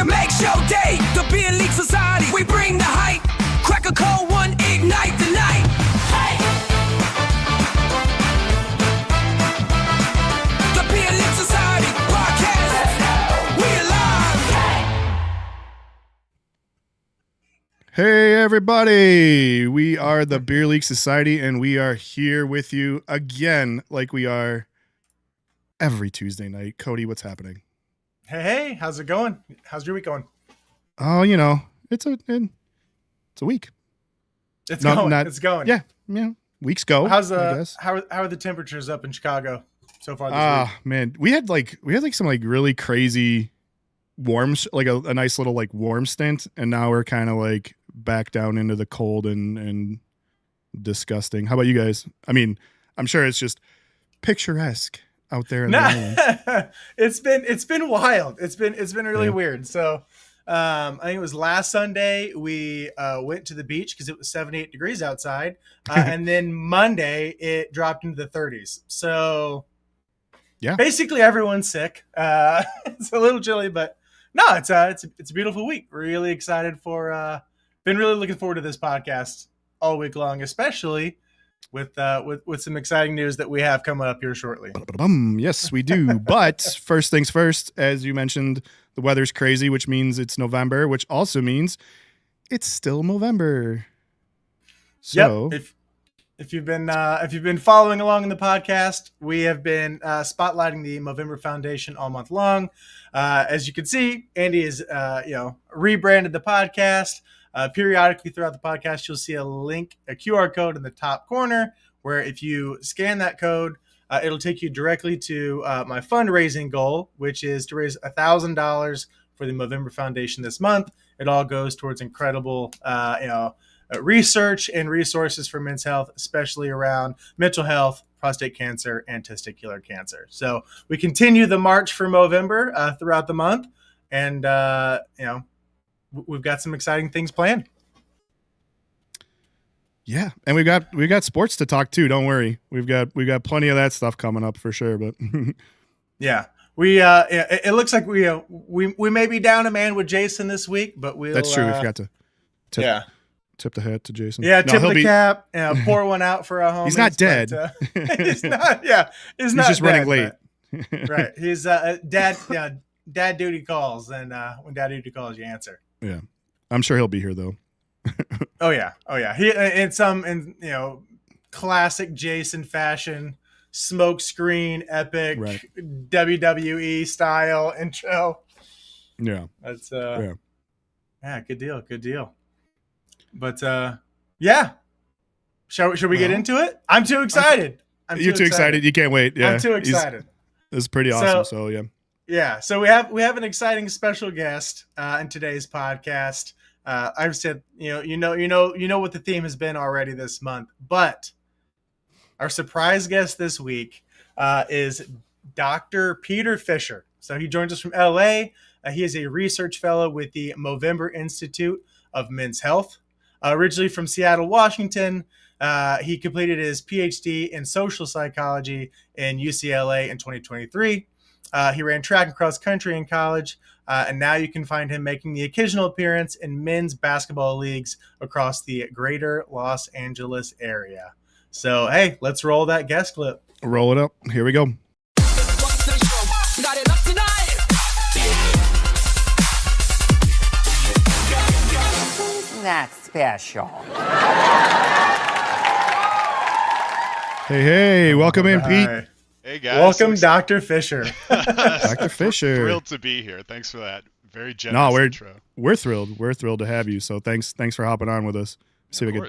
here makes your day. The Beer League Society, we bring the hype. Crack a cold one, ignite the night. Hey! The Beer League Society podcast. Let's go. We alive. Hey everybody, we are the Beer League Society and we are here with you again like we are every Tuesday night. Cody, what's happening? Hey, how's it going? How's your week going? Oh, you know, it's a week. It's going. Yeah, weeks go. How are the temperatures up in Chicago so far this week? Man, we had some really crazy warm, a nice little warm stint, and now we're kind of back down into the cold and disgusting. How about you guys? I mean, I'm sure it's just picturesque out there in the island. It's been wild. It's been really weird. So I think it was last Sunday we went to the beach because it was 78 degrees outside, and then Monday it dropped into the 30s. So yeah, basically everyone's sick. It's a little chilly, but no, it's a beautiful week. Really excited for. Been really looking forward to this podcast all week long, especially with some exciting news that we have coming up here shortly. Yes, we do. But first things first, as you mentioned, the weather's crazy, which means it's November, which also means it's still Movember. So yep. If you've been following along in the podcast, we have been spotlighting the Movember Foundation all month long. As you can see, Andy has rebranded the podcast. Periodically throughout the podcast, you'll see a QR code in the top corner, where if you scan that code, it'll take you directly to my fundraising goal, which is to raise $1,000 for the Movember Foundation this month. It all goes towards incredible, research and resources for men's health, especially around mental health, prostate cancer, and testicular cancer. So we continue the march for Movember throughout the month, and we've got some exciting things planned. Yeah, and we've got sports to talk too. Don't worry, we've got plenty of that stuff coming up for sure. But yeah, it looks like we may be down a man with Jason this week, but that's true. We forgot to tip the hat to Jason. Yeah, tip the cap, pour one out for our homies. He's not dead. But, he's not. Yeah, he's not. He's just running late. Right. He's dad. Yeah, dad duty calls, and when dad duty calls, you answer. Yeah, I'm sure he'll be here though. Oh yeah. He in classic Jason fashion, smoke screen, epic WWE style intro. Yeah, that's yeah, good deal. But should we get into it? I'm too excited. You're too excited. You can't wait. Yeah, I'm too excited. It's pretty awesome. So yeah. Yeah, so we have an exciting special guest in today's podcast. I've said you know what the theme has been already this month, but our surprise guest this week is Dr. Peter Fisher. So he joins us from LA. He is a research fellow with the Movember Institute of Men's Health. Originally from Seattle, Washington, he completed his PhD in social psychology in UCLA in 2023. He ran track and cross country in college, and now you can find him making the occasional appearance in men's basketball leagues across the greater Los Angeles area. So, hey, let's roll that guest clip. Roll it up. Here we go. That's special. Hey, welcome in, Pete. Hey guys. Welcome, Dr. Fisher. Dr. Fisher. Thrilled to be here. Thanks for that very generous intro. We're thrilled. We're thrilled to have you. So thanks for hopping on with us. See if we can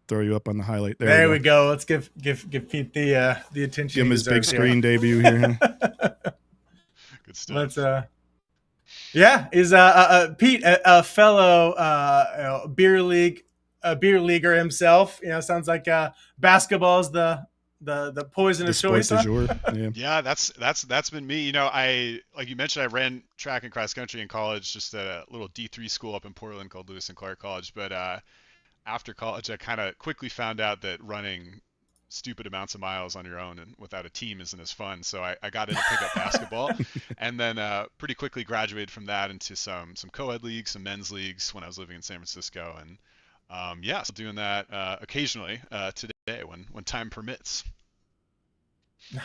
throw you up on the highlight. There we go. Let's give Pete the attention. Give him his big screen debut here. Good stuff. Let's is Pete a fellow beer leaguer himself? Sounds like basketball is the poisonous choice. Huh? Yeah, that's been me. I like you mentioned, I ran track and cross country in college, just at a little D3 school up in Portland called Lewis and Clark College. But after college, I kind of quickly found out that running stupid amounts of miles on your own and without a team isn't as fun. So I got into pickup basketball, and then pretty quickly graduated from that into some co-ed leagues, some men's leagues when I was living in San Francisco, and yeah, so doing that occasionally today when time permits.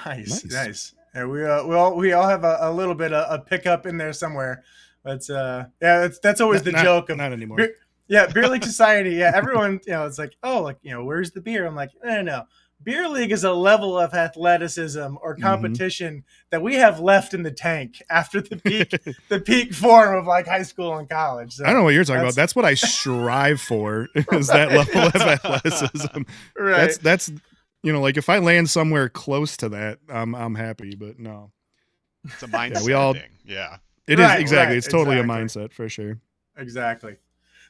Nice. And we all have a little bit of a pickup in there somewhere. But that's always the joke of not anymore. Beer league society. Yeah, everyone, it's like, oh, like, where's the beer? I'm like, no. Beer league is a level of athleticism or competition that we have left in the tank after the peak form of like high school and college. So I don't know what you're talking about. That's what I strive for, is that level of athleticism. Right. That's like if I land somewhere close to that, I'm happy. But no, it's a mindset thing. Yeah, it is exactly. It's totally a mindset for sure. Exactly.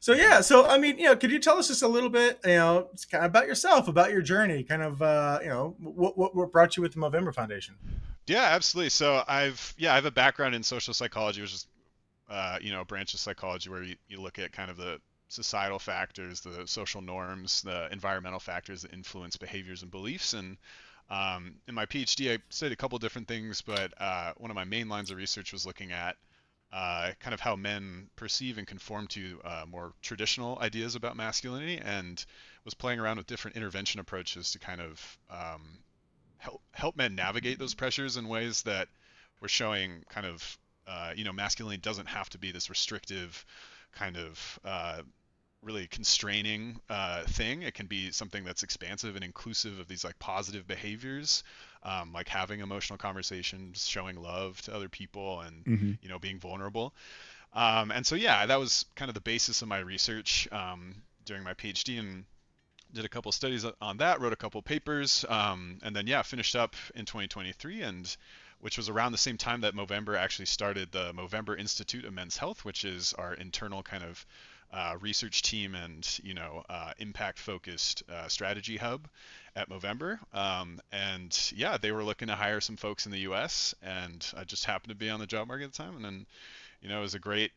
So yeah, I mean, could you tell us just a little bit, it's kind of about yourself, about your journey, kind of, what brought you with the Movember Foundation? Yeah, absolutely. So I have a background in social psychology, which is, a branch of psychology where you look at kind of the societal factors, the social norms, the environmental factors that influence behaviors and beliefs. And in my PhD, I studied a couple different things, but one of my main lines of research was looking at kind of how men perceive and conform to more traditional ideas about masculinity, and was playing around with different intervention approaches to kind of help men navigate those pressures in ways that were showing kind of masculinity doesn't have to be this restrictive kind of really constraining thing. It can be something that's expansive and inclusive of these like positive behaviors, like having emotional conversations, showing love to other people, and being vulnerable. And so that was kind of the basis of my research during my PhD, and did a couple studies on that, wrote a couple papers, and then finished up in 2023, and which was around the same time that Movember actually started the Movember Institute of Men's Health, which is our internal kind of research team and impact-focused strategy hub at Movember. And they were looking to hire some folks in the U.S., and I just happened to be on the job market at the time, and then it was a great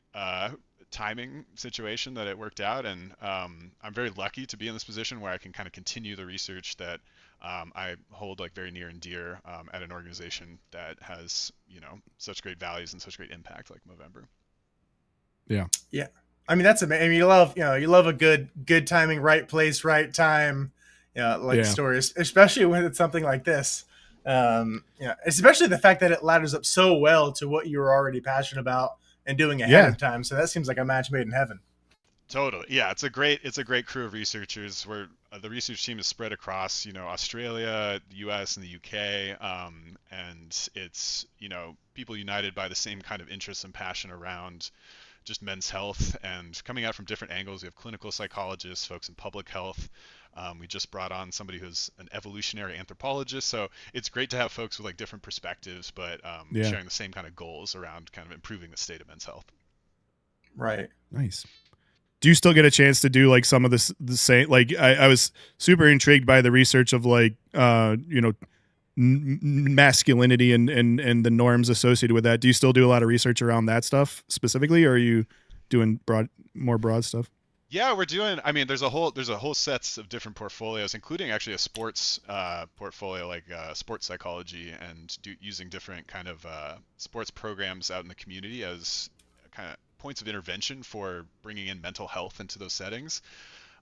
timing situation that it worked out, and I'm very lucky to be in this position where I can kind of continue the research that I hold like very near and dear at an organization that has such great values and such great impact like Movember. Yeah. I mean, that's amazing. I mean, you love a good timing, right place, right time, stories, especially when it's something like this. Especially the fact that it ladders up so well to what you were already passionate about and doing ahead of time. So that seems like a match made in heaven. Totally. Yeah, it's a great crew of researchers where the research team is spread across, Australia, the US, and the UK. And it's, people united by the same kind of interest and passion around just men's health, and coming out from different angles. We have clinical psychologists, folks in public health. We just brought on somebody who's an evolutionary anthropologist. So it's great to have folks with like different perspectives, but sharing the same kind of goals around kind of improving the state of men's health. Right. Nice. Do you still get a chance to do like some of the same? Like I was super intrigued by the research of like, masculinity and the norms associated with that. Do you still do a lot of research around that stuff specifically, or are you doing more broad stuff? Yeah, we're doing. I mean, there's a whole sets of different portfolios, including actually a sports portfolio, like sports psychology, and using different kind of sports programs out in the community as kind of points of intervention for bringing in mental health into those settings.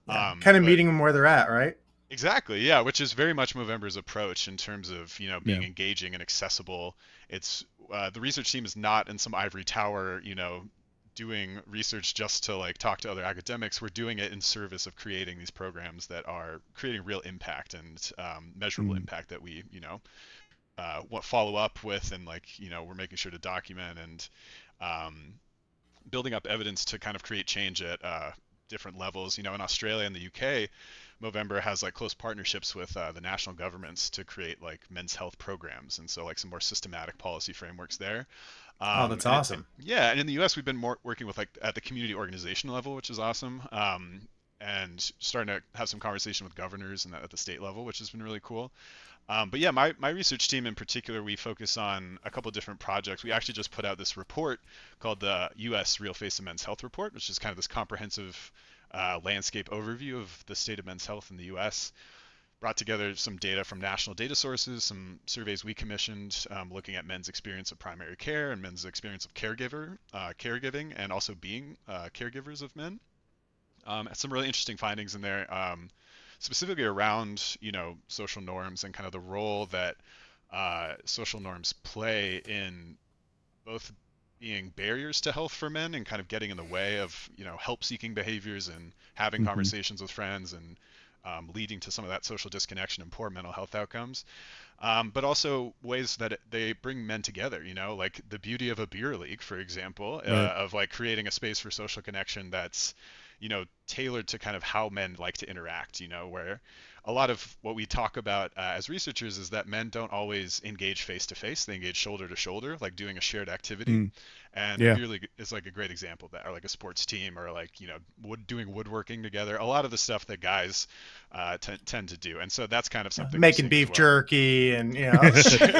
Kind of meeting them where they're at, right? Exactly, yeah, which is very much Movember's approach in terms of being engaging and accessible. It's the research team is not in some ivory tower, doing research just to like talk to other academics. We're doing it in service of creating these programs that are creating real impact and measurable impact that we follow up with, and like we're making sure to document and building up evidence to kind of create change at different levels. In Australia and the UK, Movember has like close partnerships with the national governments to create like men's health programs, and so like some more systematic policy frameworks there. That's awesome. And in the US we've been more working with like at the community organization level, which is awesome, and starting to have some conversation with governors and at the state level, which has been really cool. But yeah, my research team in particular, we focus on a couple of different projects. We actually just put out this report called the U.S. Real Face of Men's Health Report, which is kind of this comprehensive landscape overview of the state of men's health in the U.S. brought together some data from national data sources, some surveys we commissioned, looking at men's experience of primary care and men's experience of caregiving, and also being caregivers of men. Some really interesting findings in there, specifically around, social norms and kind of the role that social norms play in both being barriers to health for men and kind of getting in the way of, help-seeking behaviors and having conversations with friends and leading to some of that social disconnection and poor mental health outcomes. But also ways that they bring men together, like the beauty of a beer league, for example, of like creating a space for social connection that's, tailored to kind of how men like to interact, where a lot of what we talk about as researchers is that men don't always engage face to face. They engage shoulder to shoulder, like doing a shared activity. And a beer league is like a great example of that, or like a sports team, or like, doing woodworking together. A lot of the stuff that guys tend to do. And so that's kind of something making beef jerky and,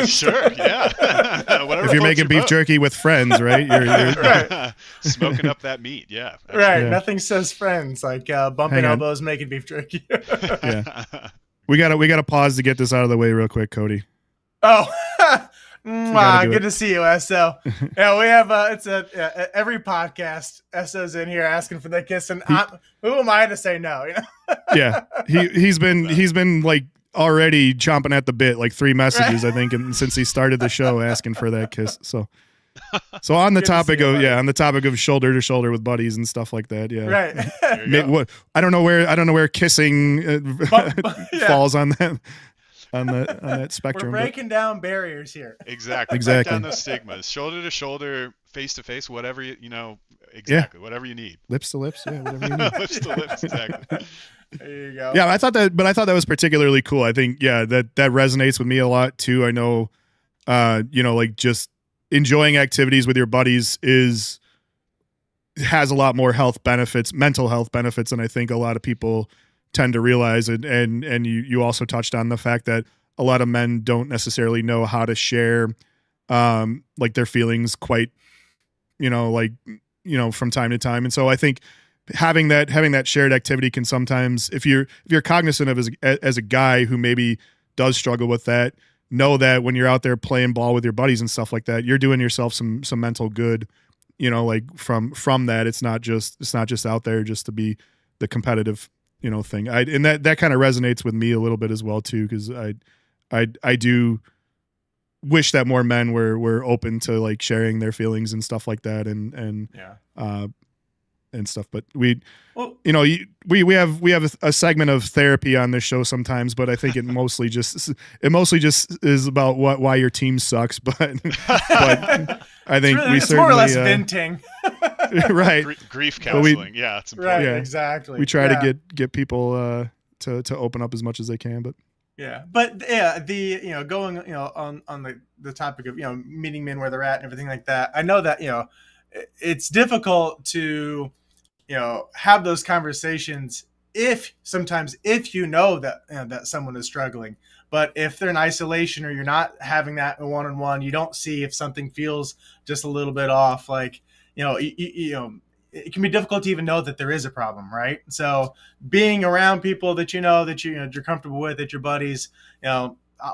Sure, yeah. Whatever if you're making beef jerky with friends, right? You're right. Smoking up that meat, yeah. Absolutely. Right. Yeah. Nothing says friends like bumping elbows, making beef jerky. Yeah. We gotta pause to get this out of the way real quick, Cody. Oh, good to see you, SO. Yeah, we have every podcast SO's in here asking for that kiss, and who am I to say no? Yeah, he's been like already chomping at the bit, like 3 messages I think, and since he started the show asking for that kiss. So on the topic of shoulder to shoulder with buddies and stuff like that, yeah, right. I don't know where kissing falls on that. On that spectrum. We're breaking down barriers here. Exactly. Break down those stigmas. Shoulder to shoulder, face to face, whatever whatever you need. Lips to lips, yeah, whatever you need. Lips to lips, exactly. There you go. Yeah, I thought that was particularly cool. I think, that resonates with me a lot too. I know, like just enjoying activities with your buddies has a lot more mental health benefits than I think a lot of people tend to realize. And you also touched on the fact that a lot of men don't necessarily know how to share like their feelings quite, from time to time. And so I think having that shared activity can sometimes, if you're cognizant of as a guy who maybe does struggle with that, know that when you're out there playing ball with your buddies and stuff like that, you're doing yourself some mental good, like from that. It's not just out there just to be the competitive thing. And that kind of resonates with me a little bit as well too, because I do wish that more men were open to like sharing their feelings and stuff like that, and stuff. But we have a segment of therapy on this show sometimes, but I think it mostly just is about why your team sucks. But I think it's more or less venting. Right. Grief counseling. It's important. Right, yeah. Exactly. We try to get people to open up as much as they can, but the going on the topic of meeting men where they're at and everything like that. I know that it's difficult to have those conversations if that someone is struggling. But if they're in isolation or you're not having that one-on-one, you don't see if something feels just a little bit off. Like, it can be difficult to even know that there is a problem, right? So being around people that you're comfortable with, that your buddies,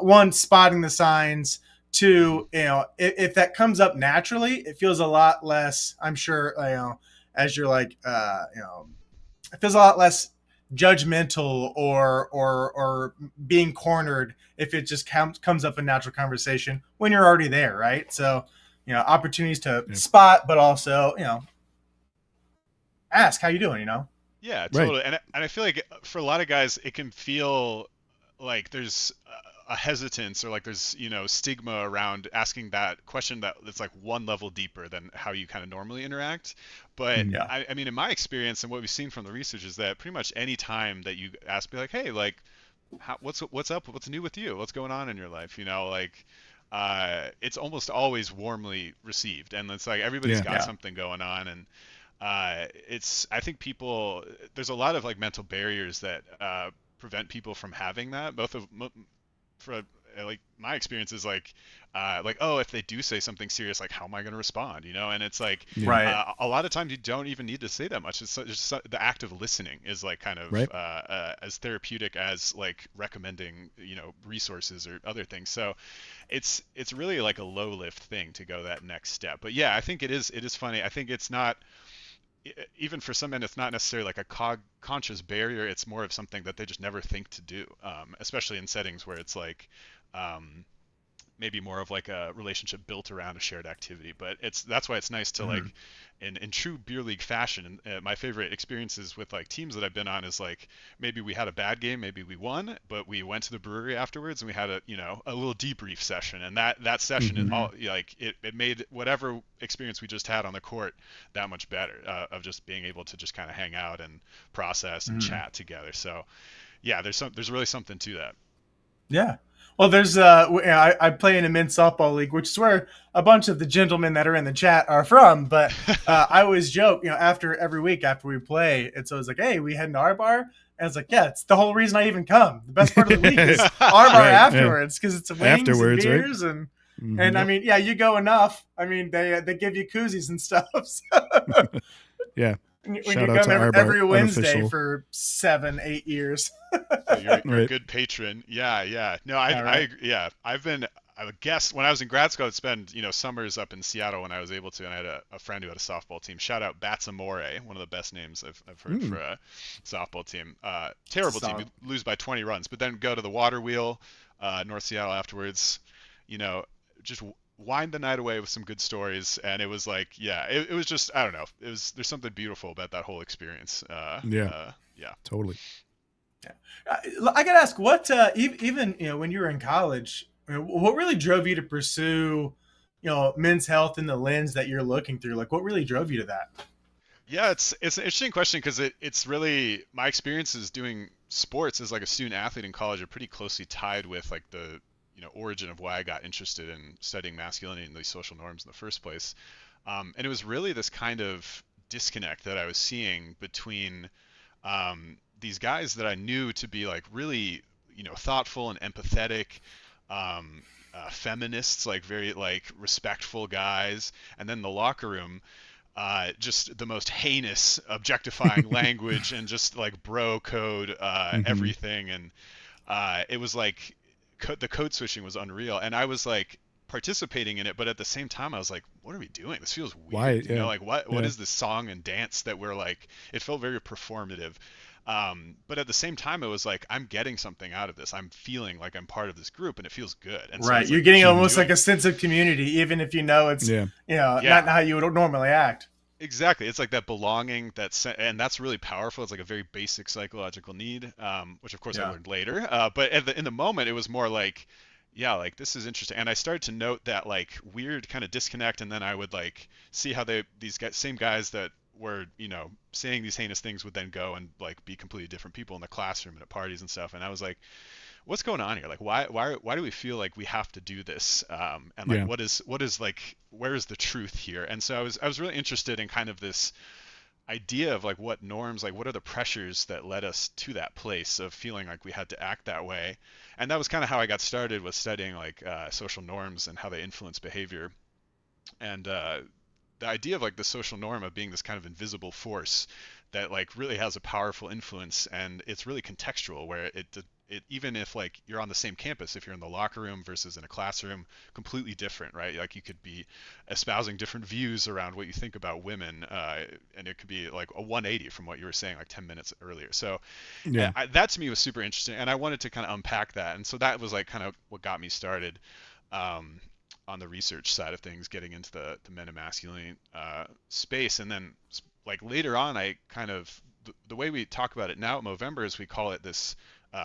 one, spotting the signs. Two, if that comes up naturally, it feels a lot less, I'm sure, as you're like, it feels a lot less judgmental or being cornered if it just comes up in natural conversation when you're already there, right? So, opportunities to spot, but also, ask how you doing, Yeah, totally. Right. And I feel like for a lot of guys, it can feel like there's a hesitance or like there's stigma around asking that question that's like one level deeper than how you kind of normally interact. But I mean, in my experience and what we've seen from the research is that pretty much any time that you ask, be like, hey, like, what's up? What's new with you? What's going on in your life? It's almost always warmly received, and it's like everybody's got something going on. And I think there's a lot of like mental barriers that prevent people from having that, like my experience is like, oh, if they do say something serious, like how am I going to respond, you know? And it's like Yeah. Right. a lot of times you don't even need to say that much. It's just the act of listening is like kind of Right. as therapeutic as like recommending, you know, resources or other things. So it's really like a low lift thing to go that next step. But yeah, I think it is funny. I think it's not, even for some men, it's not necessarily like a conscious barrier. It's more of something that they just never think to do, especially in settings where it's like maybe more of like a relationship built around a shared activity. But that's why it's nice to like in true beer league fashion. My favorite experiences with like teams that I've been on is like maybe we had a bad game, maybe we won, but we went to the brewery afterwards and we had a, you know, a little debrief session, and that session is all like it made whatever experience we just had on the court that much better, of just being able to just kind of hang out and process and chat together. So yeah, there's really something to that. Yeah. Well, there's I play in a men's softball league, which is where a bunch of the gentlemen that are in the chat are from. But I always joke, you know, after every week after we play, it's always like, hey, we heading to our bar. And it's like, yeah, it's the whole reason I even come. The best part of the week is our bar Right, afterwards, because it's wings Afterwards, and right? beers and I mean, yeah, you go enough. I mean, they give you koozies and stuff. So Yeah. when Shout you out come to our bar, every Wednesday unofficial. for 7-8 years. So you're a Right. good patron. Yeah. No, right. I've been a guest when I was in grad school. I'd spend, you know, summers up in Seattle when I was able to, and I had a friend who had a softball team. Shout out Bats Amore, one of the best names I've heard for a softball team. Terrible team, Solid. you lose by 20 runs, but then go to the Water Wheel, North Seattle afterwards. You know, just wind the night away with some good stories, and it was like, yeah, it was just, I don't know, there's something beautiful about that whole experience. Yeah. Yeah. Totally. I gotta ask, what even you know when you were in college, you know, what really drove you to pursue, you know, men's health in the lens that you're looking through? Like, what really drove you to that? Yeah, it's an interesting question because it's really my experiences doing sports as like a student athlete in college are pretty closely tied with like the, you know, origin of why I got interested in studying masculinity and these social norms in the first place. And it was really this kind of disconnect that I was seeing between these guys that I knew to be like really, you know, thoughtful and empathetic, feminists, like very like respectful guys, and then the locker room, just the most heinous, objectifying language and just like bro code, everything, and it was like the code switching was unreal, and I was like participating in it, but at the same time I was like, what are we doing? This feels weird. Why? You Yeah. know, like what Yeah. is this song and dance that we're like, it felt very performative. But at the same time, it was like, I'm getting something out of this. I'm feeling like I'm part of this group, and it feels good. And so I Right, was you're like, getting keep almost doing like a sense of community, even if you know it's Yeah. you know Yeah. not how you would normally act. Exactly. It's like that belonging, and that's really powerful. It's like a very basic psychological need, which of course I Yeah. learned later. But in the moment, it was more like, yeah, like this is interesting. And I started to note that like weird kind of disconnect, and then I would like see how these guys, same guys that were, you know, saying these heinous things would then go and like be completely different people in the classroom and at parties and stuff. And I was like, what's going on here? Like, why do we feel like we have to do this? And like, Yeah. what is like, where is the truth here? And so I was really interested in kind of this idea of like what norms, like what are the pressures that led us to that place of feeling like we had to act that way. And that was kind of how I got started with studying like social norms and how they influence behavior. And the idea of like the social norm of being this kind of invisible force that like really has a powerful influence, and it's really contextual, where it even if like you're on the same campus, if you're in the locker room versus in a classroom, completely different, right? Like you could be espousing different views around what you think about women, and it could be like a 180 from what you were saying like 10 minutes earlier. So Yeah. that to me was super interesting, and I wanted to kind of unpack that, and so that was like kind of what got me started. On the research side of things, getting into the men and masculinity space, and then like later on, I kind of the way we talk about it now at Movember is we call it this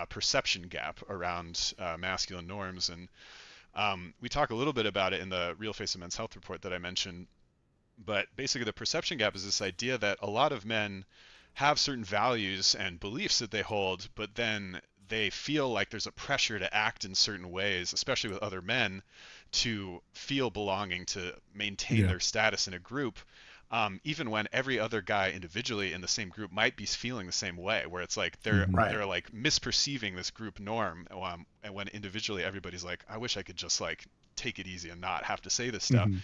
perception gap around masculine norms, and we talk a little bit about it in the Real Face of Men's Health report that I mentioned. But basically, the perception gap is this idea that a lot of men have certain values and beliefs that they hold, but then they feel like there's a pressure to act in certain ways, especially with other men, to feel belonging, to maintain Yeah. their status in a group. even when every other guy individually in the same group might be feeling the same way, where it's like they're Mhm. Right. they're like misperceiving this group norm, and when individually everybody's like, I wish I could just like take it easy and not have to say this stuff. Mhm.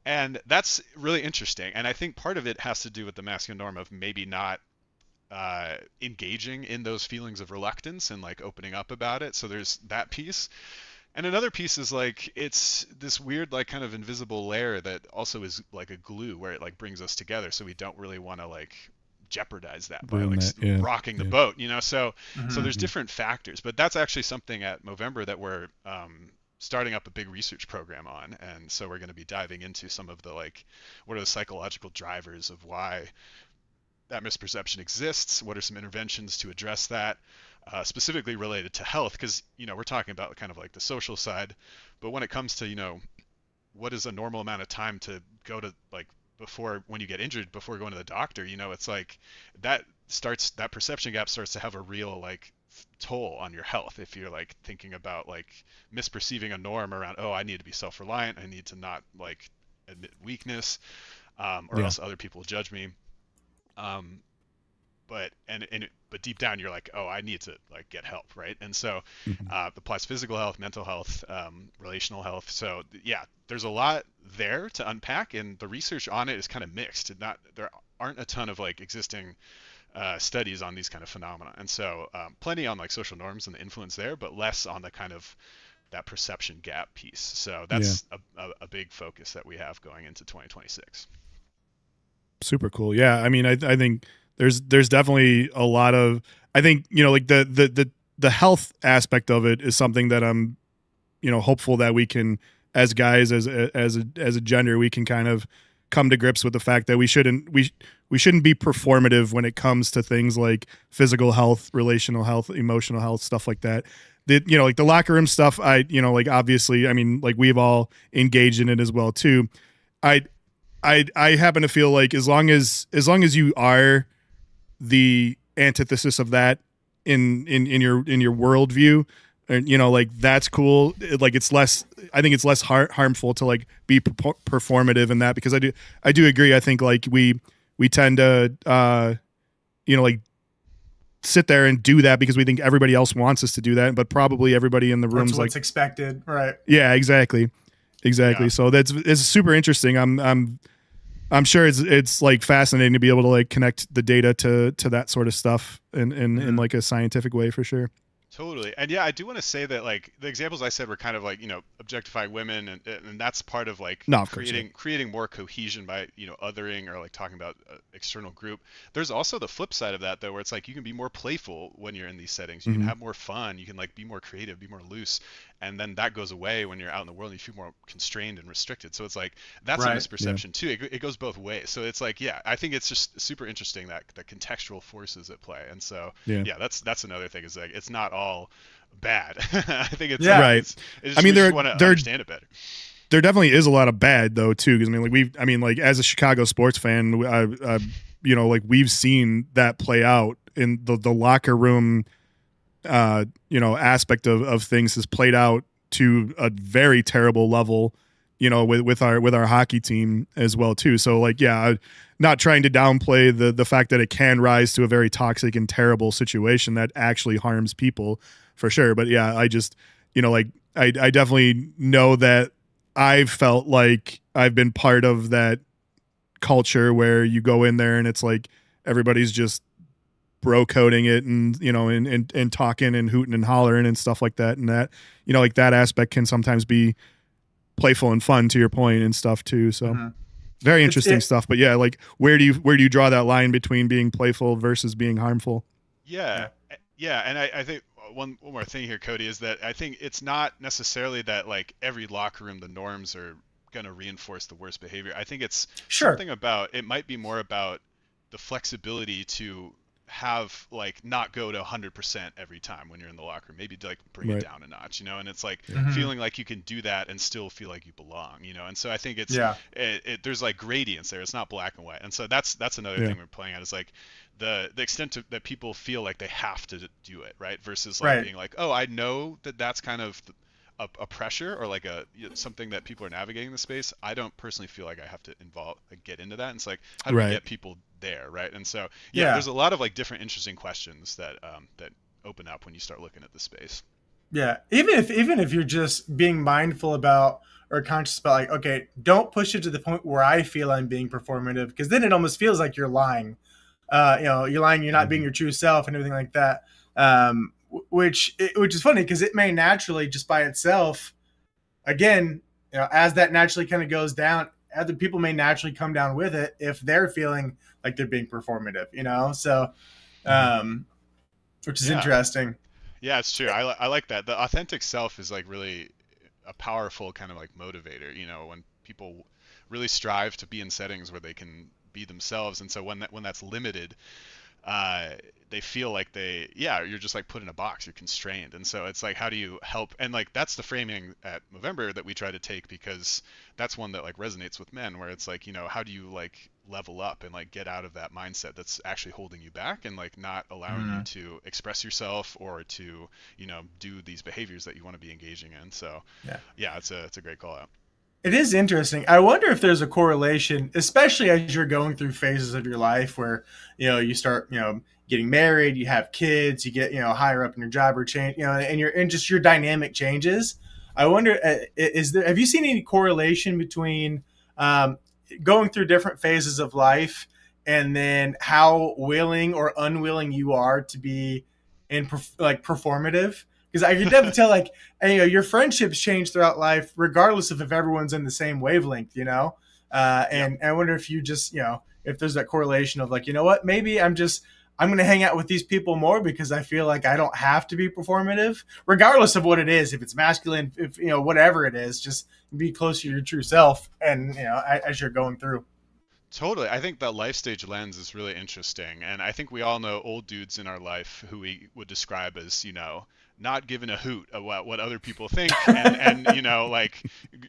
And that's really interesting. And I think part of it has to do with the masculine norm of maybe not engaging in those feelings of reluctance and like opening up about it. So there's that piece. And another piece is like it's this weird like kind of invisible layer that also is like a glue where it like brings us together. So we don't really want to like jeopardize that by Ruin like that, yeah, rocking the yeah. boat, you know. So Mhm. there's different factors, but that's actually something at Movember that we're starting up a big research program on, and so we're going to be diving into some of the like what are the psychological drivers of why that misperception exists, what are some interventions to address that, specifically related to health, because you know we're talking about kind of like the social side, but when it comes to, you know, what is a normal amount of time to go to like before when you get injured before going to the doctor, you know, it's like that perception gap starts to have a real like toll on your health if you're like thinking about like misperceiving a norm around, oh, I need to be self-reliant, I need to not like admit weakness, or Yeah. else other people will judge me. um, but deep down you're like, oh, I need to like get help, right? And so Mhm. applies physical health, mental health, relational health. So yeah, there's a lot there to unpack, and the research on it is kind of mixed. There aren't a ton of like existing studies on these kind of phenomena, and so plenty on like social norms and the influence there, but less on the kind of that perception gap piece. So Yeah. that's a big focus that we have going into 2026. Super cool. Yeah, I mean, I think there's definitely a lot of, I think, you know, like the health aspect of it is something that I'm, you know, hopeful that we can, as guys, as a gender, we can kind of come to grips with the fact that we shouldn't be performative when it comes to things like physical health, relational health, emotional health, stuff like that. You know, like the locker room stuff, you know, like obviously, I mean, like we've all engaged in it as well too. I I happen to feel like as long as you are the antithesis of that in your worldview, and you know, like that's cool. Like it's less, I think it's less harmful to like be performative in that, because I do agree. I think like we tend to you know, like sit there and do that because we think everybody else wants us to do that, but probably everybody in the That's room's like, what's expected, right? yeah, exactly. Yeah. So it's super interesting. I'm sure it's like fascinating to be able to like connect the data to that sort of stuff in like a scientific way for sure. Totally. And yeah, I do want to say that like the examples I said were kind of like, you know, objectifying women, and that's part of like No, of course, yeah. creating more cohesion by, you know, othering or like talking about external group. There's also the flip side of that though, where it's like you can be more playful when you're in these settings. You can Mhm. have more fun, you can like be more creative, be more loose. And then that goes away when you're out in the world and you feel more constrained and restricted. So it's like that's a Right. misperception too. It goes both ways. So it's like, yeah, I think it's just super interesting that the contextual forces at play. And so Yeah. yeah, that's another thing, is like it's not all bad. I think it's Yeah. Right. it's I mean, we there just want to there understand it better. there definitely is a lot of bad though too, because I mean like as a Chicago sports fan, you know, like we've seen that play out in the locker room. You know, aspect of things has played out to a very terrible level, you know, with our hockey team as well too. So like, yeah, not trying to downplay the fact that it can rise to a very toxic and terrible situation that actually harms people for sure. But yeah, I just, you know, like I definitely know that I've felt like I've been part of that culture where you go in there and it's like everybody's just bro coding it and, you know, and talking and hooting and hollering and stuff like that. And that, you know, like that aspect can sometimes be playful and fun to your point and stuff too. So Mhm. very interesting It- stuff. But yeah, like where do you draw that line between being playful versus being harmful? Yeah, and I think one more thing here, Cody, is that I think it's not necessarily that like every locker room the norms are going to reinforce the worst behavior. I think it's Sure. something about, it might be more about the flexibility to have like not go to 100% every time when you're in the locker room, maybe to like bring Right. it down a notch, you know. And it's like Mhm. feeling like you can do that and still feel like you belong, you know. And so I think it's Yeah. there's like gradients there, it's not black and white. And so that's another Yeah. thing we're playing at, is like the extent that people feel like they have to do it, right, versus like Right. being like, oh, I know that that's kind of a pressure or like something that people are navigating the space, I don't personally feel like I have to get into that. And it's like, how do we Right. get people there, right? And so yeah, Yeah. there's a lot of like different interesting questions that open up when you start looking at the space. Yeah, even if you're just being mindful about or conscious about, like, okay, don't push it to the point where I feel I'm being performative, because then it almost feels like you're lying. You're lying, you're not being Mhm. your true self and everything like that. Which is funny because it may naturally, just by itself, again, as that naturally kind of goes down, other people may naturally come down with it if they're feeling like they're being performative. So, Mhm. um, which is Yeah. interesting. Yeah, it's true. I like that. The authentic self is like really a powerful kind of like motivator, when people really strive to be in settings where they can be themselves. And so when that's limited, uh, they feel like you're just like put in a box, you're constrained. And so it's like, how do you help? And like, that's the framing at Movember that we try to take, because that's one that like resonates with men, where it's like, how do you like level up and like get out of that mindset that's actually holding you back and like not allowing you Mm. to express yourself or to, do these behaviors that you want to be engaging in. So Yeah. yeah, it's a great call out. It is interesting. I wonder if there's a correlation, especially as you're going through phases of your life where, you start, getting married, you have kids, you get, higher up in your job or change, and just your dynamic changes. I wonder, have you seen any correlation between um, going through different phases of life and then how willing or unwilling you are to be in like performative? Because I could definitely tell, like, and, your friendships change throughout life, regardless of if everyone's in the same wavelength. Yeah. And I wonder if you just, if there's that correlation of, like, what, maybe I'm going to hang out with these people more because I feel like I don't have to be performative, regardless of what it is. If it's masculine, if whatever it is, just be closer to your true self, and as you're going through. Totally. I think that life stage lens is really interesting. And I think we all know old dudes in our life who we would describe as, not giving a hoot about what other people think, and like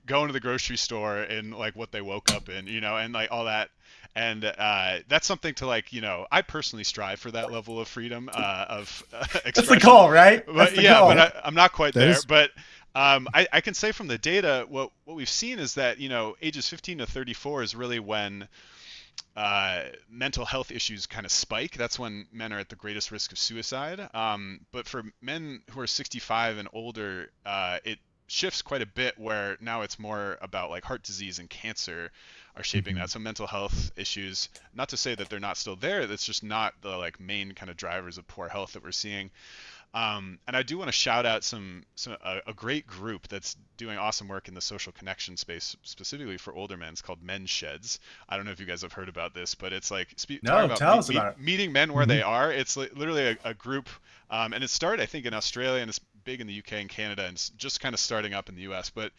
going to the grocery store and like what they woke up in, and like all that. And that's something to like, I personally strive for that level of freedom of That's the expression. goal, right? That's But the yeah, but goal. I'm not quite That there. is But I can say from the data, what we've seen is that, ages 15 to 34 is really when mental health issues kind of spike. That's when men are at the greatest risk of suicide. But for men who are 65 and older, it shifts quite a bit, where now it's more about like heart disease and cancer are shaping Mhm. that. So mental health issues, not to say that they're not still there, that's just not the like main kind of drivers of poor health that we're seeing. And I do want to shout out a great group that's doing awesome work in the social connection space, specifically for older men. It's called Men's Sheds. I don't know if you guys have heard about this, but it's like talking No, about tell us about it. meeting men where Mhm. they are. It's literally a group, and it started, I think, in Australia, and it's big in the UK and Canada, and it's just kind of starting up in the US. But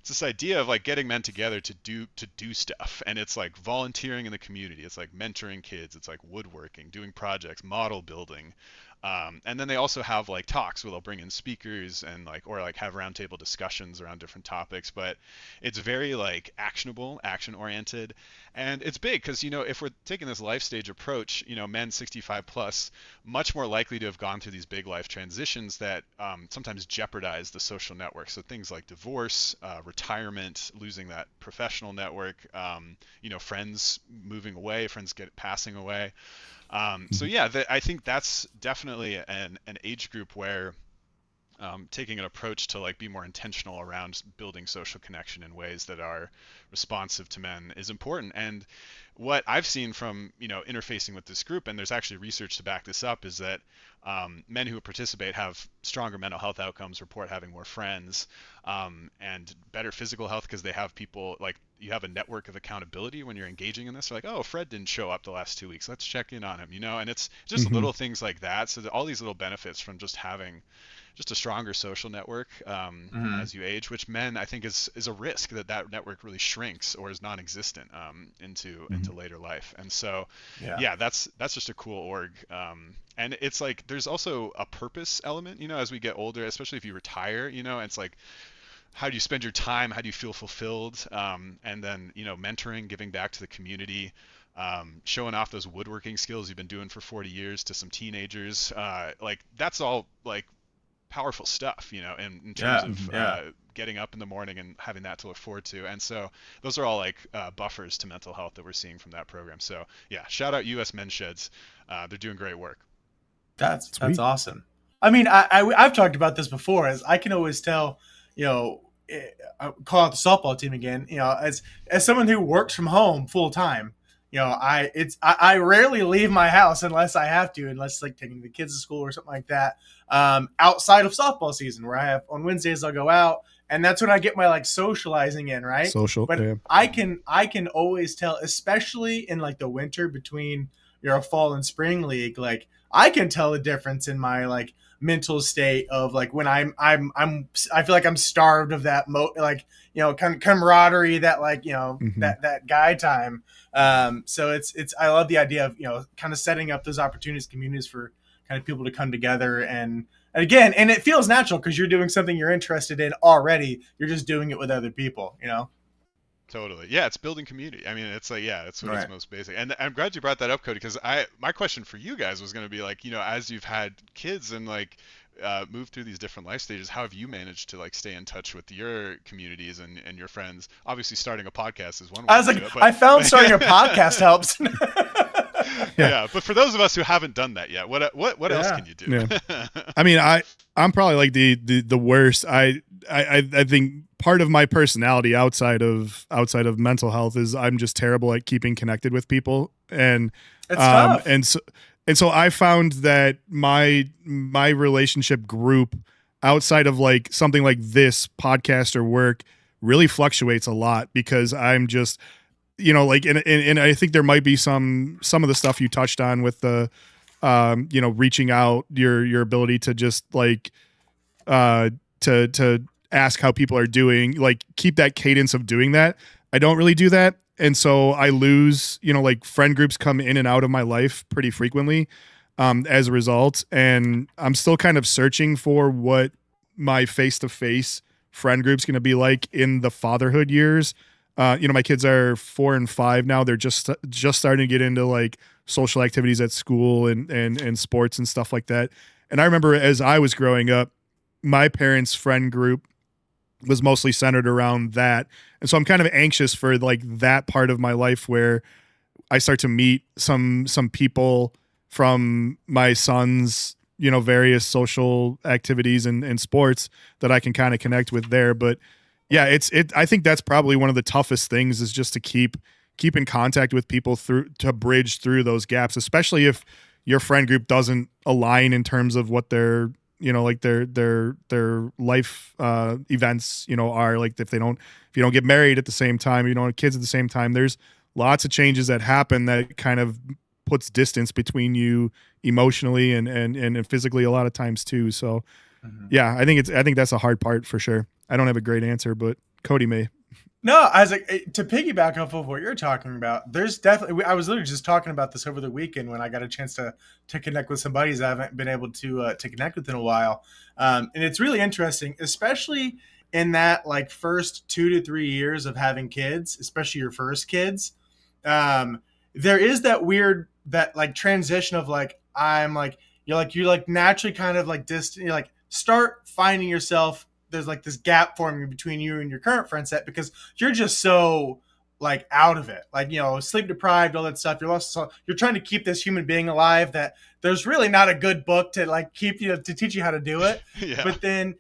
it's this idea of like getting men together to do stuff, and it's like volunteering in the community. It's like mentoring kids. It's like woodworking, doing projects, model building. And then they also have like talks where they'll bring in speakers and like, or like have roundtable discussions around different topics. But it's very like actionable, action oriented, and it's big because if we're taking this life stage approach, men 65 plus much more likely to have gone through these big life transitions that sometimes jeopardize the social network. So things like divorce, retirement, losing that professional network, friends moving away, friends passing away. So Mhm. yeah, I think that's definitely an age group where taking an approach to like be more intentional around building social connection in ways that are responsive to men is important. And what I've seen from interfacing with this group, and there's actually research to back this up, is that men who participate have stronger mental health outcomes, report having more friends, and better physical health because they have people like you have a network of accountability when you're engaging in this. They're like, oh, Fred didn't show up the last 2 weeks. Let's check in on him, and it's just Mhm. little things like that. So all these little benefits from just having just a stronger social network Mhm. as you age, which men I think is a risk that network really shrinks or is non-existent into Mhm. later life. And so, Yeah. yeah, that's just a cool org. And it's like there's also a purpose element, as we get older, especially if you retire. It's like how do you spend your time? How do you feel fulfilled? And then mentoring, giving back to the community. Showing off those woodworking skills you've been doing for 40 years to some teenagers, like that's all like powerful stuff, you know, in terms of Yeah. getting up in the morning and having that to look forward to. And so those are all like buffers to mental health that we're seeing from that program. So yeah, shout out US Men's Sheds. They're doing great work. That's Sweet. awesome. I mean, I've talked about this before. As I can always tell, you know, I call out the softball team again. You know, as someone who works from home full time, you know, I rarely leave my house unless I have to, unless like taking the kids to school or something like that. Outside of softball season, where I have on Wednesdays I'll go out, and that's when I get my like socializing in, right? Social. But Yeah. I can always tell, especially in like the winter between your fall and spring league, like I can tell the difference in my like mental state of like when I feel like I'm starved of that like, you know, kind of camaraderie, that like, you know, Mhm. that guy time. So it's I love the idea of, you know, kind of setting up those opportunities, communities for kind of people to come together and again, and it feels natural because you're doing something you're interested in already. You're just doing it with other people, you know? Totally. Yeah, it's building community. I mean, it's like, yeah, that's what Right. it's most basic. And I'm glad you brought that up, Cody, because my question for you guys was going to be like, you know, as you've had kids and like moved through these different life stages, how have you managed to like stay in touch with your communities and your friends? Obviously, starting a podcast is one way I was to like, do it, but I found starting a podcast helps. yeah, but for those of us who haven't done that yet, what else Yeah. can you do? I mean, I'm probably like the worst. I think part of my personality outside of mental health is I'm just terrible at keeping connected with people, and It's tough. and so I found that my relationship group outside of like something like this podcast or work really fluctuates a lot because I'm just, you know, like and I think there might be some of the stuff you touched on with the you know, reaching out, your ability to just like to ask how people are doing, like keep that cadence of doing that. I don't really do that. And so I lose, you know, like friend groups come in and out of my life pretty frequently as a result. And I'm still kind of searching for what my face-to-face friend group's going to be like in the fatherhood years. You know, my kids are 4 and 5 now. They're just starting to get into like social activities at school and sports and stuff like that. And I remember as I was growing up, my parents' friend group was mostly centered around that. And so I'm kind of anxious for like that part of my life where I start to meet some people from my son's, you know, various social activities and sports that I can kind of connect with there. But yeah, I think that's probably one of the toughest things is just to keep in contact with people to bridge through those gaps, especially if your friend group doesn't align in terms of what their, you know, like their life events, you know, are. Like if you don't get married at the same time, you don't have kids at the same time, there's lots of changes that happen that kind of puts distance between you emotionally and physically a lot of times too. So yeah, I think that's a hard part for sure. I don't have a great answer, but Cody may. No, I was like, to piggyback off of what you're talking about, there's definitely, I was literally just talking about this over the weekend when I got a chance to connect with some buddies I haven't been able to connect with in a while. And it's really interesting, especially in that like first 2 to 3 years of having kids, especially your first kids. There is that weird, that like transition of like, you're like naturally kind of like distant, you're like start finding yourself, there's like this gap forming between you and your current friend set because you're just so like out of it, like, you know, sleep deprived, all that stuff. You're trying to keep this human being alive that there's really not a good book to like keep you to teach you how to do it. Yeah. But then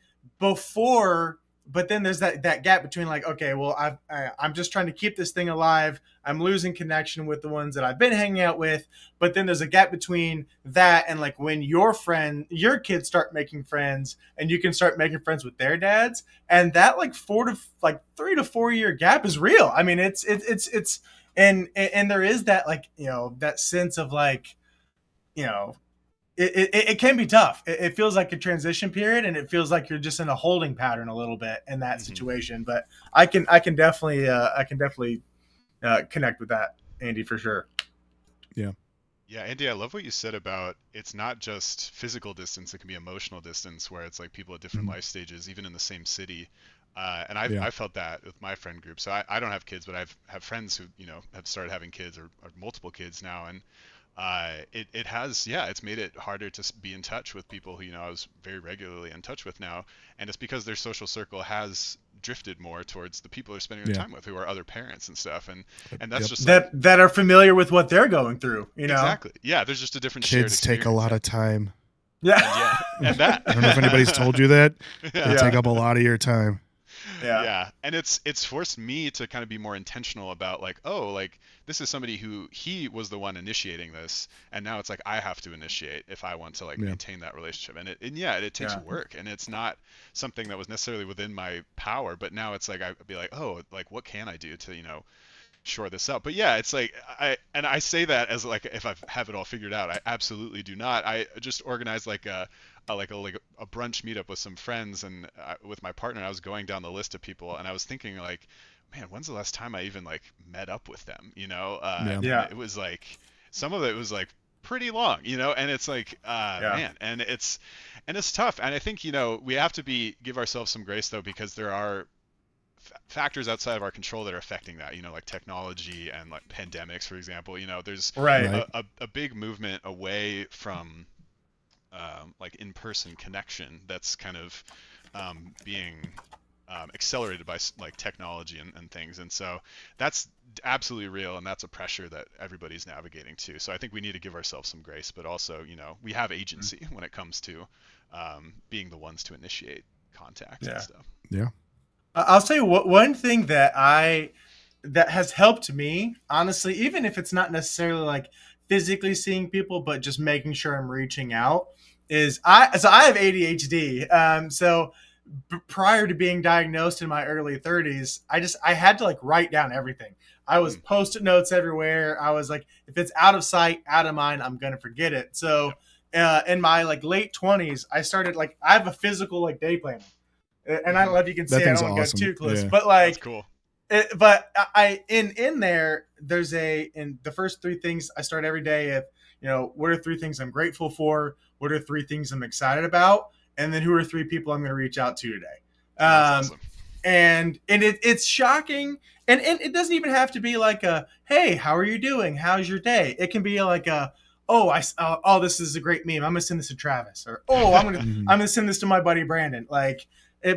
there's that gap between like, okay, well, I'm just trying to keep this thing alive. I'm losing connection with the ones that I've been hanging out with. But then there's a gap between that and like when your kids start making friends and you can start making friends with their dads. And that like 3 to 4 year gap is real. I mean, it's and there is that like, you know, that sense of like, you know, it can be tough. It feels like a transition period, and it feels like you're just in a holding pattern a little bit in that situation. But I can definitely connect with that, Andy, for sure. Yeah. Yeah, Andy, I love what you said about it's not just physical distance; it can be emotional distance, where it's like people at different life stages, even in the same city. And I've felt that with my friend group. So I don't have kids, but I've have friends who, you know, have started having kids or multiple kids now, and it has, yeah, it's made it harder to be in touch with people who, I was very regularly in touch with now. And it's because their social circle has drifted more towards the people they're spending their time with, who are other parents and stuff. And that's just that are familiar with what they're going through, Exactly. Yeah. There's just a different kids take a lot of time. Yeah. And that. I don't know if anybody's told you that. Yeah. They take up a lot of your time. Yeah. And it's forced me to kind of be more intentional about like, oh, like this is somebody who he was the one initiating this, and now it's like I have to initiate if I want to like maintain that relationship. And it takes work, and it's not something that was necessarily within my power, but now it's like I'd be like, oh, like what can I do to, shore this up? But yeah, it's like I say that as like if I have it all figured out. I absolutely do not. I just organized like a brunch meetup with some friends and with my partner. I was going down the list of people, and I was thinking like, man, when's the last time I even like met up with them? It was like some of it was like pretty long, and it's like man, and it's tough. And I think we have to give ourselves some grace though, because there are factors outside of our control that are affecting that, like technology and like pandemics, for example. There's a big movement away from like in-person connection that's kind of being accelerated by like technology and things. And so that's absolutely real, and that's a pressure that everybody's navigating too. So I think we need to give ourselves some grace, but also, we have agency when it comes to being the ones to initiate contact and stuff. Yeah. I'll tell you one thing that has helped me, honestly, even if it's not necessarily like physically seeing people, but just making sure I'm reaching out, is I have ADHD. So prior to being diagnosed in my early 30s, I had to like write down everything. I was Post-it notes everywhere. I was like, if it's out of sight, out of mind, I'm gonna forget it. So in my like late 20s, I started like I have a physical like day planner. And I don't know if you can see, I don't want to go too close, but like, that's cool. But in there, there's in the first 3 things I start every day of, what are 3 things I'm grateful for? What are 3 things I'm excited about? And then who are 3 people I'm going to reach out to today? That's awesome. And it's shocking. And it doesn't even have to be like a, hey, how are you doing? How's your day? It can be like a, oh, this is a great meme. I'm going to send this to Travis, or, oh, I'm going to send this to my buddy Brandon. Like,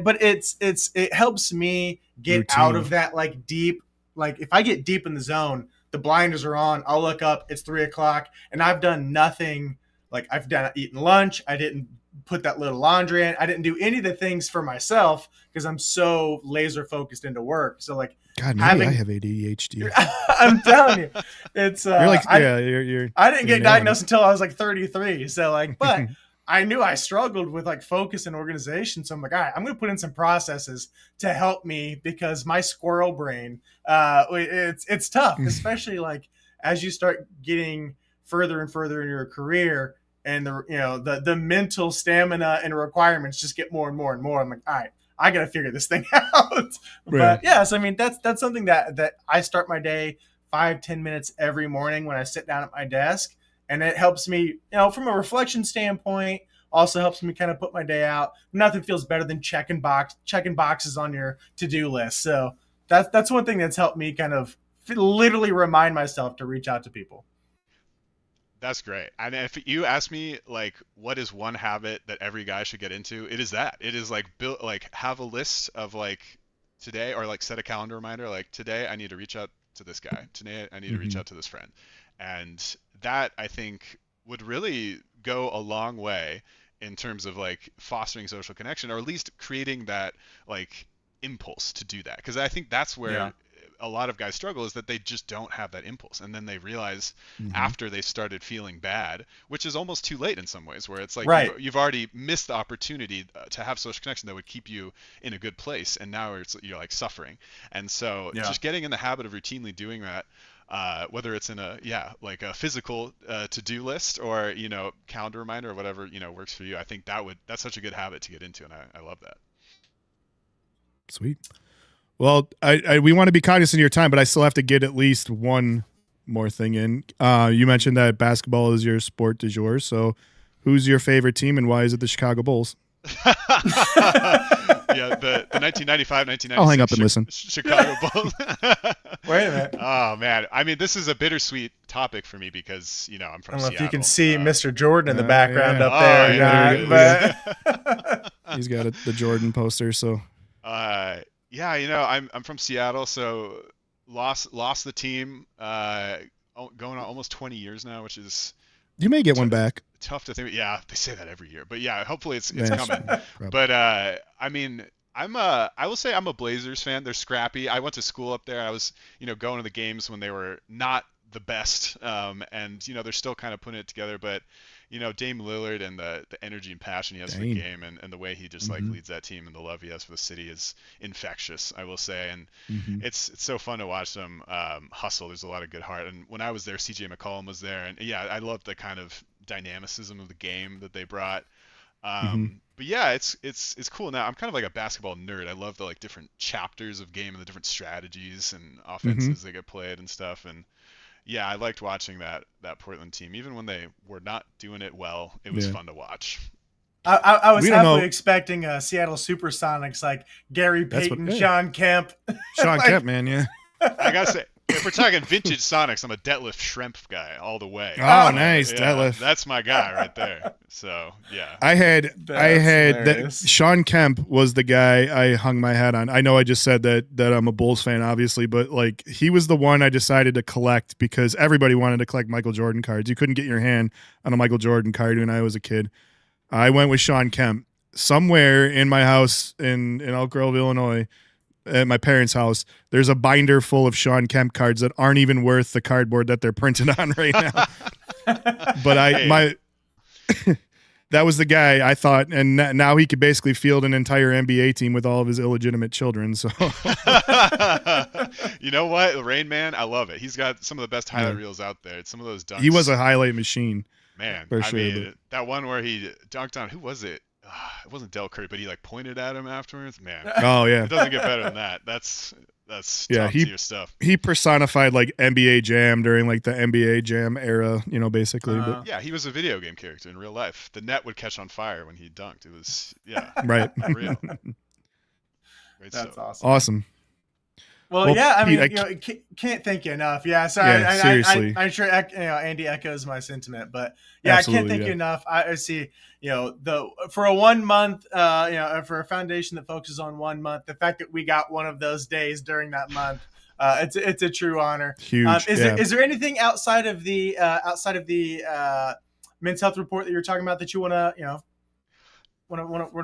but it helps me get routine out of that like deep, like if I get deep in the zone, the blinders are on, I'll look up, it's 3:00 and I've done nothing. Like I've eaten lunch. I didn't put that little laundry in. I didn't do any of the things for myself because I'm so laser focused into work. So like, God, maybe I have ADHD. I'm telling you, it's you're like, I didn't get diagnosed until I was like 33. So like, but I knew I struggled with like focus and organization. So I'm like, all right, I'm going to put in some processes to help me, because my squirrel brain, it's tough, especially like as you start getting further and further in your career, and the mental stamina and requirements just get more and more and more. I'm like, all right, I got to figure this thing out. But yes, I mean, that's something that I start my day 5-10 minutes every morning when I sit down at my desk. And it helps me, from a reflection standpoint, also helps me kind of put my day out. Nothing feels better than checking boxes on your to-do list. So that's one thing that's helped me kind of literally remind myself to reach out to people. That's great. And if you ask me, like, what is one habit that every guy should get into, it is that. It is like have a list of like today, or like set a calendar reminder, like today I need to reach out to this guy. Today I need to reach out to this friend. And that, I think, would really go a long way in terms of like fostering social connection, or at least creating that like impulse to do that. Because I think that's where a lot of guys struggle, is that they just don't have that impulse, and then they realize after they started feeling bad, which is almost too late in some ways, where it's like you've already missed the opportunity to have social connection that would keep you in a good place, and now you're like suffering. And so just getting in the habit of routinely doing that, whether it's in a physical to-do list, or calendar reminder, or whatever works for you. I think that's such a good habit to get into, and I love that. Sweet. Well, we want to be cognizant of your time, but I still have to get at least one more thing in. You mentioned that basketball is your sport du jour. So who's your favorite team, and why is it the Chicago Bulls? Yeah, the 1995, 1996 I'll hang up and listen. Chicago Bulls. Wait a minute. Oh man, I mean, this is a bittersweet topic for me because I'm I from don't know Seattle. if you can see Mr. Jordan in the background yeah. up there, yeah, John, there but He's got the Jordan poster, so yeah, I'm from Seattle, so lost the team going on almost 20 years now, which is you may get one back. tough to think. Yeah, they say that every year, but yeah, hopefully it's Yeah, coming. probably. But I mean, I will say I'm a Blazers fan. They're scrappy. I went to school up there. I was going to the games when they were not the best, and they're still kind of putting it together. But Dame Lillard and the energy and passion he has for the game, and the way he just like leads that team and the love he has for the city is infectious, I will say. And it's so fun to watch them hustle. There's a lot of good heart. And when I was there, CJ McCollum was there, and yeah, I loved the kind of dynamicism of the game that they brought. But yeah, it's cool now. I'm kind of like a basketball nerd. I love the like different chapters of game and the different strategies and offenses that get played and stuff. And yeah, I liked watching that Portland team, even when they were not doing it well. It was fun to watch. I was We don't halfway know- expecting Seattle Supersonics like Gary That's Payton, what- yeah. Sean Kemp. Sean Like- Kemp, man, yeah. I gotta say, if we're talking vintage Sonics, I'm a Detlef Schrempf guy all the way. Oh, nice, Yeah, Detlef. that's my guy right there. So yeah. I had That's that hilarious. Sean Kemp was the guy I hung my hat on. I know I just said that I'm a Bulls fan, obviously, but like he was the one I decided to collect because everybody wanted to collect Michael Jordan cards. You couldn't get your hand on a Michael Jordan card when I was a kid. I went with Sean Kemp. Somewhere in my house in Elk Grove, Illinois, at my parents' house, there's a binder full of Sean Kemp cards that aren't even worth the cardboard that they're printed on right now. But that was the guy I thought, and now he could basically field an entire NBA team with all of his illegitimate children. So You know what, the Rain Man, I love it. He's got some of the best highlight reels out there. Some of those dunks. he was a highlight machine. man. for I sure, mean, that one where he dunked on, who was it? It wasn't Del Curry, but he like pointed at him afterwards. Man, Oh yeah, it doesn't get better than that. That's Yeah, top tier stuff. he personified like NBA Jam during like the NBA Jam era, basically. But Yeah, he was a video game character in real life. The net would catch on fire when he dunked. It was right, real. Great That's stuff. awesome. awesome. Well, Well, yeah, I mean, Pete, can't thank you enough. Yeah, so Yeah, seriously. I'm sure Andy echoes my sentiment, but yeah, I can't Absolutely, thank yeah. you enough. I see, for a 1 month, for a foundation that focuses on 1 month, the fact that we got one of those days during that month, it's a true honor. Huge. Is there anything outside of the men's health report that you're talking about that you want to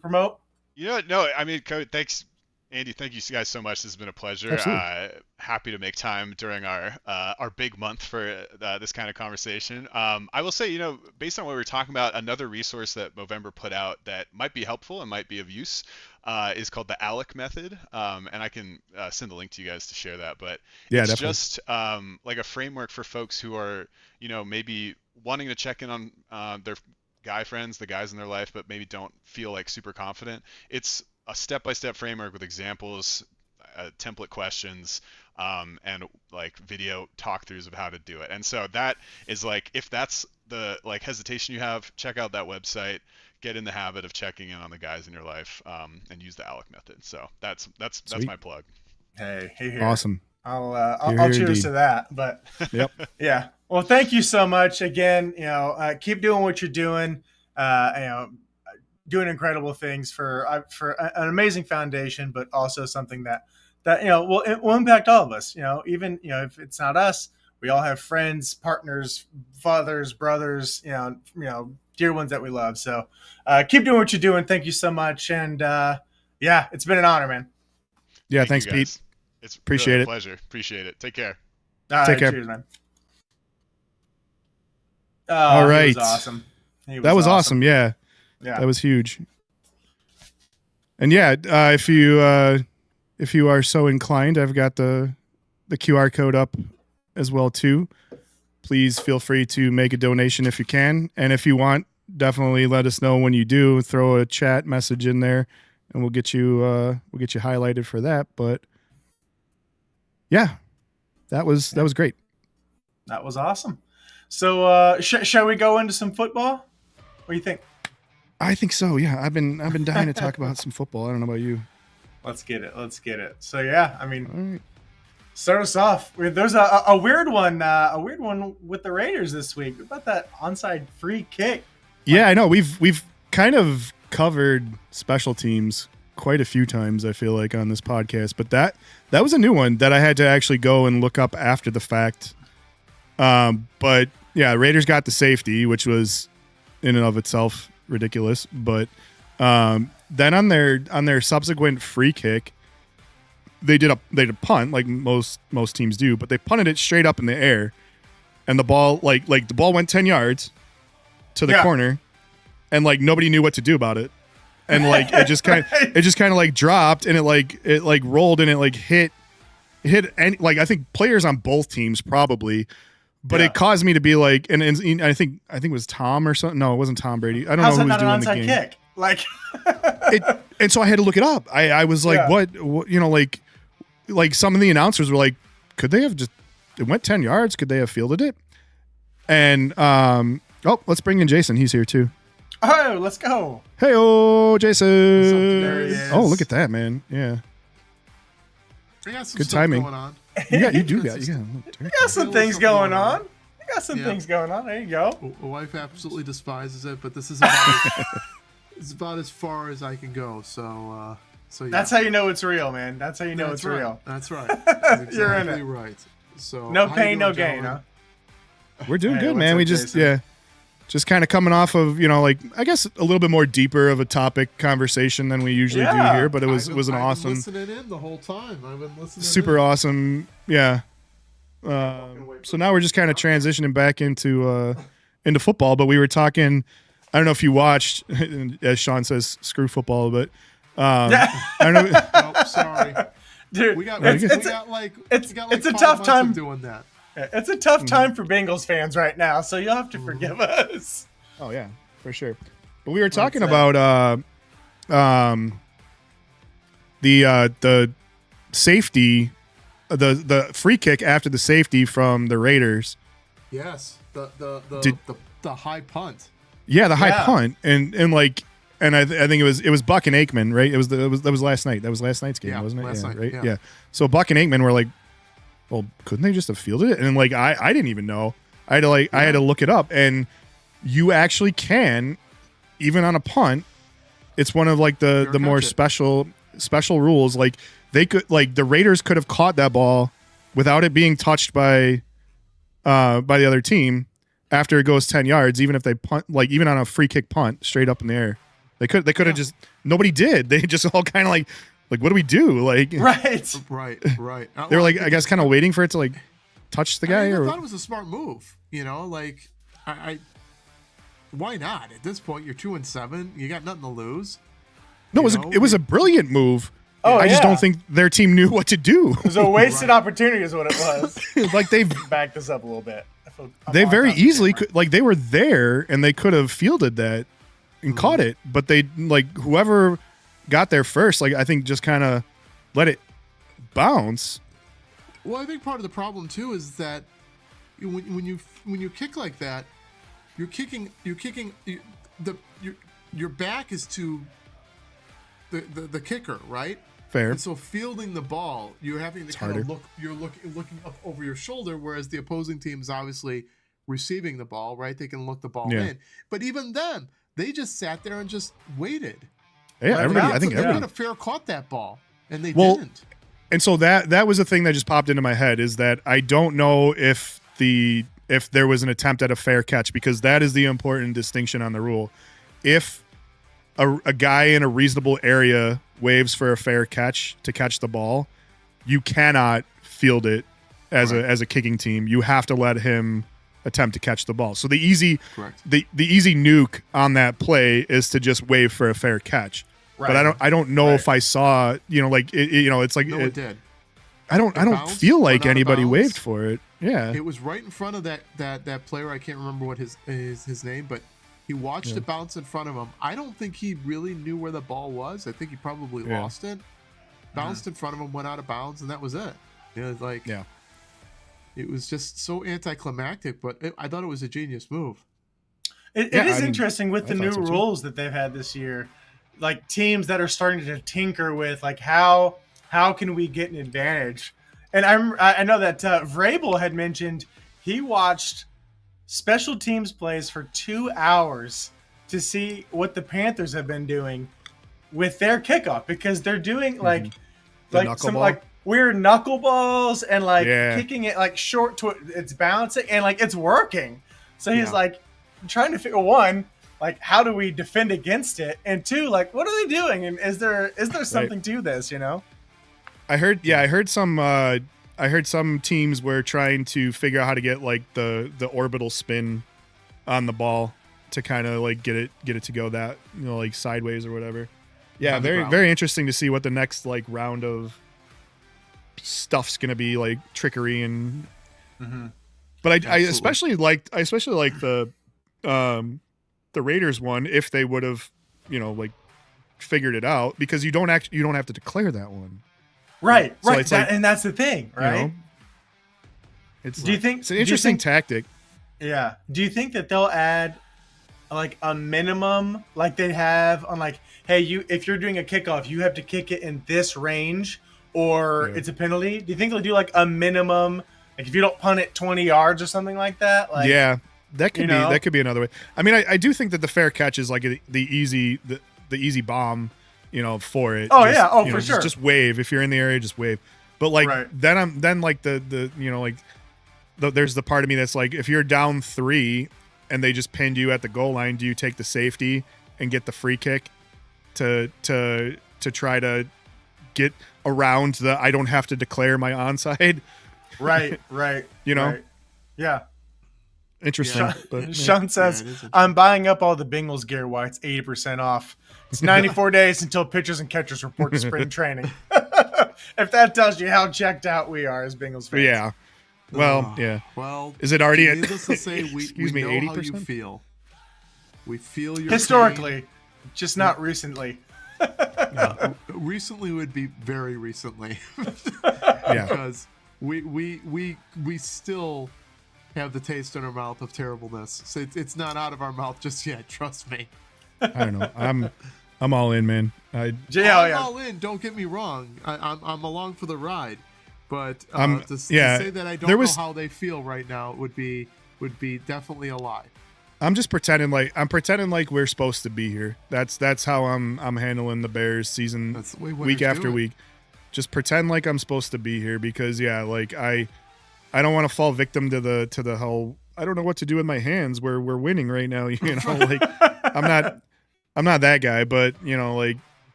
promote? No, I mean, thanks, Andy. Thank you guys so much. This has been a pleasure. Absolutely. Happy to make time during our big month for this kind of conversation. I will say, based on what we were talking about, another resource that Movember put out that might be helpful and might be of use is called the ALEC Method, and I can send the link to you guys to share that. But Yeah, it's definitely. just like a framework for folks who are, maybe wanting to check in on their guy friends, the guys in their life, but maybe don't feel like super confident. It's a step-by-step framework with examples, template questions, and like video talkthroughs of how to do it. And so that is like, if that's the like hesitation you have, check out that website, get in the habit of checking in on the guys in your life, and use the ALEC method. So that's Sweet. my plug. Hey, here. Awesome. I'll Here, cheers indeed. to that. But Yep. yeah. Well, thank you so much again. Keep doing what you're doing. Doing incredible things for an amazing foundation, but also something that will impact all of us. Even if it's not us, we all have friends, partners, fathers, brothers. Dear ones that we love. So keep doing what you're doing. Thank you so much. And it's been an honor, man. Yeah, Thank thanks, you Pete. guys. It's Appreciate really a it. pleasure. Appreciate it. Take care. All Take right, care. Cheers, man. All right. He was awesome. That was awesome. Yeah, Yeah. that was huge. And yeah, if you are so inclined, I've got the QR code up as well too. Please feel free to make a donation if you can, and if you want, definitely let us know when you do. Throw a chat message in there, and we'll get you highlighted for that. But yeah, that was great. That was awesome. So shall we go into some football? What do you think? I think so. Yeah, I've been dying to talk about some football. I don't know about you. Let's get it. So yeah, I mean, All right. start us off. There's a weird one with the Raiders this week. What about that onside free kick? Yeah, I know. We've kind of covered special teams quite a few times, I feel like, on this podcast, but that was a new one that I had to actually go and look up after the fact. But yeah, Raiders got the safety, which was in and of itself ridiculous. But then on their subsequent free kick, they did a punt like most teams do, but they punted it straight up in the air, and the ball like the ball went 10 yards to the corner, and like nobody knew what to do about it, and like it just kind of like dropped, and it rolled, and it like hit any, like I think players on both teams probably. But it caused me to be like, and I think it was Tom or something. No, it wasn't Tom Brady. I don't know who was doing the game. Kick? Like, and so I had to look it up. I was like, what, you know, like some of the announcers were like, could they have just? It went 10 yards. Could they have fielded it? And let's bring in Jason. He's here too. Oh, let's go. Hey, Jason. There he is. Oh, look at that, man. Yeah. I got some Good stuff timing. going on. You got some things going on. You got some things going on. There you go. My wife absolutely despises it, but this is about it's about as far as I can go. So yeah. That's how you know it's real, man. That's how you know it's right. real. That's right. That's exactly You're in it. right. So No how pain, you no doing, gain, huh? gentlemen? We're doing Hey, good, what's man. up, We just Jason? just kind of coming off of, you know, like I guess a little bit more deper of a topic conversation than we usually do here, but it was an I've been awesome, listening in the whole time. I've been listening. super in. awesome, yeah. So now we're just kind of transitioning back into football, but we were talking. I don't know if you watched, as Sean says, screw football, but I don't know. Oh, sorry, Dude, we got it's it's a tough time doing that. It's a tough time for Bengals fans right now, so you'll have to forgive us. Oh yeah, for sure. But we were talking about the safety, the free kick after the safety from the Raiders. Yes, Did- the high punt. Yeah, the high Yeah. punt, and I think it was Buck and Aikman, right? That was last night. That was last night's game, Yeah, wasn't it? last Yeah, night, right. yeah. Yeah. So Buck and Aikman were like, well, couldn't they just have fielded it? And like I didn't even know. I had to look it up, and you actually can, even on a punt. It's one of like the more special rules. Like they could, like the Raiders could have caught that ball without it being touched by the other team after it goes 10 yards, even if they punt, like even on a free kick punt straight up in the air. They could have just, nobody did. They just all kind of like what do we do? Like, Right. they were like, I guess kind of waiting for it to like touch the guy. I or thought it was a smart move. You know, like I why not? At this point, you're 2-7. You got nothing to lose. no, it was a brilliant move. Oh, I just yeah. don't think their team knew what to do. It was a wasted opportunity, is what it was. Like they Back this up a little bit. they very easily could, like they were there and they could have fielded that and caught it, but they like whoever got there first, like I think just kind of let it bounce. Well, I think part of the problem too is that when you kick like that, you're kicking your back is to the kicker, right? Fair. And so fielding the ball, you're having to kind of looking up over your shoulder, whereas the opposing team is obviously receiving the ball, right? They can look the ball in. But even then, they just sat there and just waited. Yeah, everybody. I think they everybody. could have fair caught that ball, and they Well, didn't. And so that was the thing that just popped into my head is that I don't know if there was an attempt at a fair catch, because that is the important distinction on the rule. If a guy in a reasonable area waves for a fair catch to catch the ball, you cannot field it as a kicking team. You have to let him attempt to catch the ball. So the easy nuke on that play is to just wave for a fair catch. Right. But I don't know if I saw, like it's like it did. I don't feel like anybody waved for it. Yeah. It was right in front of that player. I can't remember what his name, but he watched it bounce in front of him. I don't think he really knew where the ball was. I think he probably lost it. Bounced in front of him, went out of bounds, and that was it. It was just so anticlimactic, but I thought it was a genius move. It Yeah, is I mean, interesting with I the thought new so too. rules that they've had this year, like teams that are starting to tinker with like how can we get an advantage. And I know that Vrabel had mentioned he watched special teams plays for 2 hours to see what the Panthers have been doing with their kickoff, because they're doing like some knuckleball? like weird knuckleballs and like Yeah. kicking it like short to it's bouncing and like it's working. So he's Yeah. like trying to figure, one, like how do we defend against it, and two, like what are they doing, and is there something to this, you know? I heard some teams were trying to figure out how to get like the orbital spin on the ball to kind of like get it to go that, you know, like sideways or whatever. Yeah, On the very ground. very interesting to see what the next like round of stuff's gonna be, like trickery and. But I especially liked the Raiders one, if they would have, you know, like figured it out, because you don't have to declare that one. Right, So right, it's like, and that's the thing, you right? know, it's Do you think it's an interesting tactic. Yeah. Do you think that they'll add like a minimum, like they have on like, hey, if you're doing a kickoff, you have to kick it in this range, or Yeah. it's a penalty? Do you think they'll do like a minimum, like if you don't punt it 20 yards or something like that? Like, Yeah, that could you be know? that could be another way. I mean, I do think that the fair catch is like the easy bomb, you know, for it. Oh, Just, yeah. Oh, you know, for sure. Just wave if you're in the area, just wave. But like Right. then like the you know, like there's the part of me that's like, if you're down 3 and they just pinned you at the goal line, do you take the safety and get the free kick to try to get around the I don't have to declare my onside? Right. You know? Right. Yeah. Interesting. Yeah. But Sean says, it is interesting. I'm buying up all the Bengals gear. Why it's 80% off. It's 94 days until pitchers and catchers report to spring training. If that tells you how checked out we are as Bengals fans. yeah. Well, yeah. Well, Is it already at needless to say, we excuse me, know how you 80%? feel. We feel your Historically, just not recently. pain. Recently would be very recently. Yeah. Because we still have the taste in our mouth of terribleness. So it's not out of our mouth just yet. Trust me. I don't know. I'm all in, man. I'm Yeah. all in. Don't get me wrong. I'm along for the ride. But to yeah, say that I don't there know was- how they feel right now would be definitely a lie. I'm just pretending like we're supposed to be here. That's how I'm handling the Bears season That's the way week winners after do it. week. Just pretend like I'm supposed to be here, because yeah, like I don't want to fall victim to the whole I don't know what to do with my hands where we're winning right now, you know, like I'm not that guy, but you know, like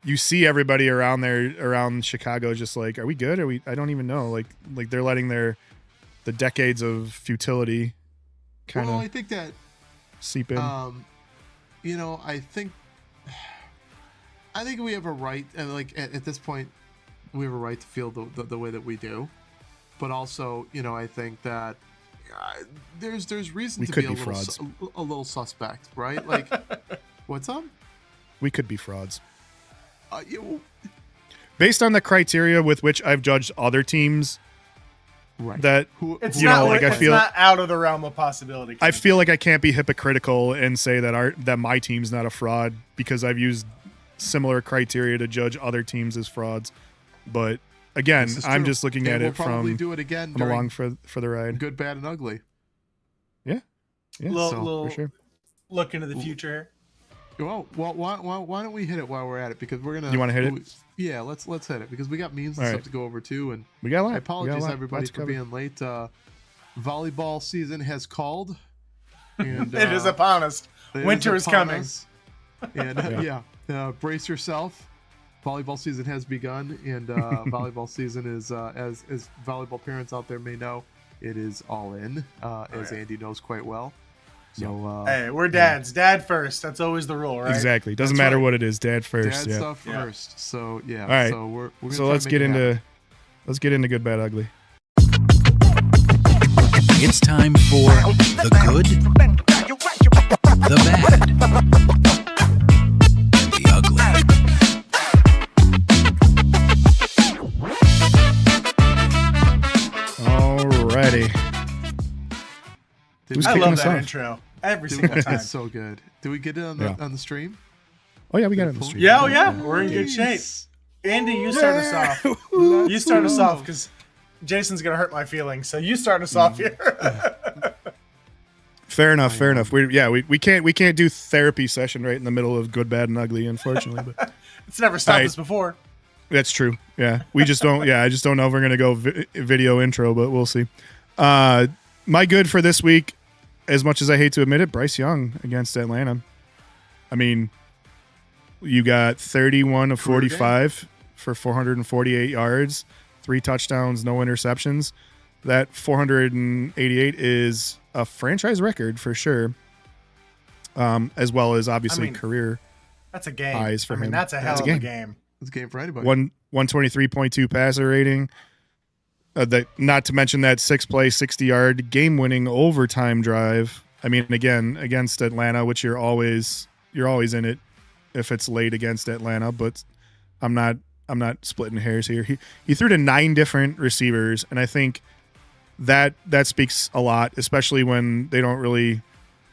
you see everybody around Chicago just like, are we good? I don't even know. Like they're letting the decades of futility kind Well, I of think that seep in. you know, I think we have a right, and like at this point, we have a right to feel the way that we do. But also, you know, I think that there's reason We to could be be frauds. a little suspect, right? Like, what's up? We could be frauds. You, Based on the criteria with which I've judged other teams, right? that It's you not know, like I it's feel not out of the realm of possibility. I feel like I can't be hypocritical and say that my team's not a fraud, because I've used similar criteria to judge other teams as frauds. But again, This is I'm true. just looking And at we'll it probably from do it again I'm during along for the ride. good, bad, and ugly. Yeah, little for sure. look into the future. Well, why don't we hit it while we're at it? Because we're gonna. You wanna hit it? Yeah, let's hit it, because we got memes and All stuff right. to go over too. And We got a lot. I We got a apologize lot. everybody Lots to for cover. being late. Volleyball season has called, and It is upon us. it Winter is upon coming. us. And brace yourself. Volleyball season has begun, and volleyball season is, as volleyball parents out there may know, it is all in, as Andy knows quite well. So Hey, we're dads. Dad first. That's always the rule, right? Exactly. Doesn't That's matter right. what it is. Dad first. dad Yeah. stuff first. So yeah. All right. So we're gonna So try let's to get make it happen. into good, bad, ugly. It's time for the good, the bad, and the ugly. Alrighty. Who's I kicking love us that off? intro every single time. It's so good. Did we get it on the stream? Oh yeah, we got it on the stream. Yeah, oh yeah, we're in good shape. Andy, you start us off. You start us off because Jason's gonna hurt my feelings. So you start us off here. Fair enough. Fair enough. We can't do therapy session right in the middle of good, bad, and ugly, unfortunately. But It's never stopped Right. us before. that's true. Yeah, we just don't. Yeah, I just don't know if we're gonna go video intro, but we'll see. My good for this week, as much as I hate to admit it, Bryce Young against Atlanta. I mean, you got 31 of 45 for 448 yards, 3 touchdowns, no interceptions. That 488 is a franchise record for sure, as well as obviously career That's a game. highs for him. That's a hell of a game. It's a game for anybody. 123.2 passer rating. Not to mention that 6-play, 60-yard game-winning overtime drive. I mean, again, against Atlanta, which you're always in it if it's late against Atlanta, but I'm not splitting hairs here. He threw to 9 different receivers, and I think that speaks a lot, especially when they don't really,